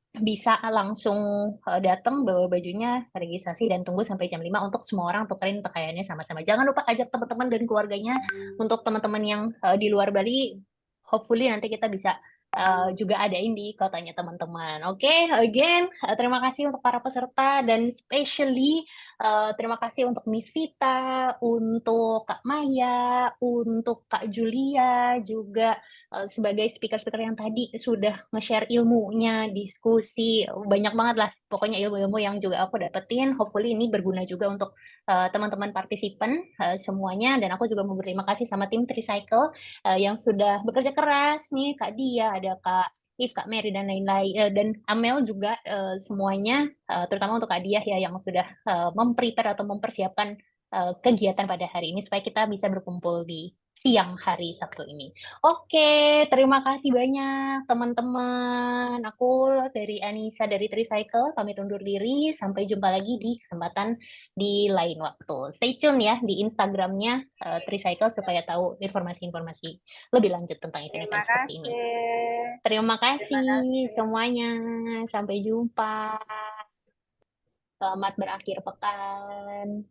bisa langsung datang bawa bajunya, registrasi dan tunggu sampai jam 5 untuk semua orang tukerin pakaiannya sama-sama. Jangan lupa ajak teman-teman dan keluarganya. Untuk teman-teman yang di luar Bali, hopefully nanti kita bisa juga adain di kotanya teman-teman. Oke, again, terima kasih untuk para peserta dan especially terima kasih untuk Miss Vita, untuk Kak Maya, untuk Kak Julia, juga sebagai speaker-speaker yang tadi sudah nge-share ilmunya, diskusi, banyak banget lah pokoknya ilmu-ilmu yang juga aku dapetin. Hopefully ini berguna juga untuk teman-teman partisipan semuanya. Dan aku juga mau berterima kasih sama tim Tricycle yang sudah bekerja keras nih, Kak Dia, ada Kak If, Kak Mary, dan lain-lain, dan Amel juga semuanya, terutama untuk Kak Dia ya yang sudah memprepare atau mempersiapkan kegiatan pada hari ini supaya kita bisa berkumpul di siang hari Sabtu ini. Oke, terima kasih banyak teman-teman. Aku dari Anissa dari Tricycle, pamit undur diri. Sampai jumpa lagi di kesempatan di lain waktu. Stay tune ya di Instagramnya Tricycle supaya tahu informasi-informasi lebih lanjut tentang event-event seperti ini. Terima kasih semuanya. Sampai jumpa. Selamat berakhir pekan.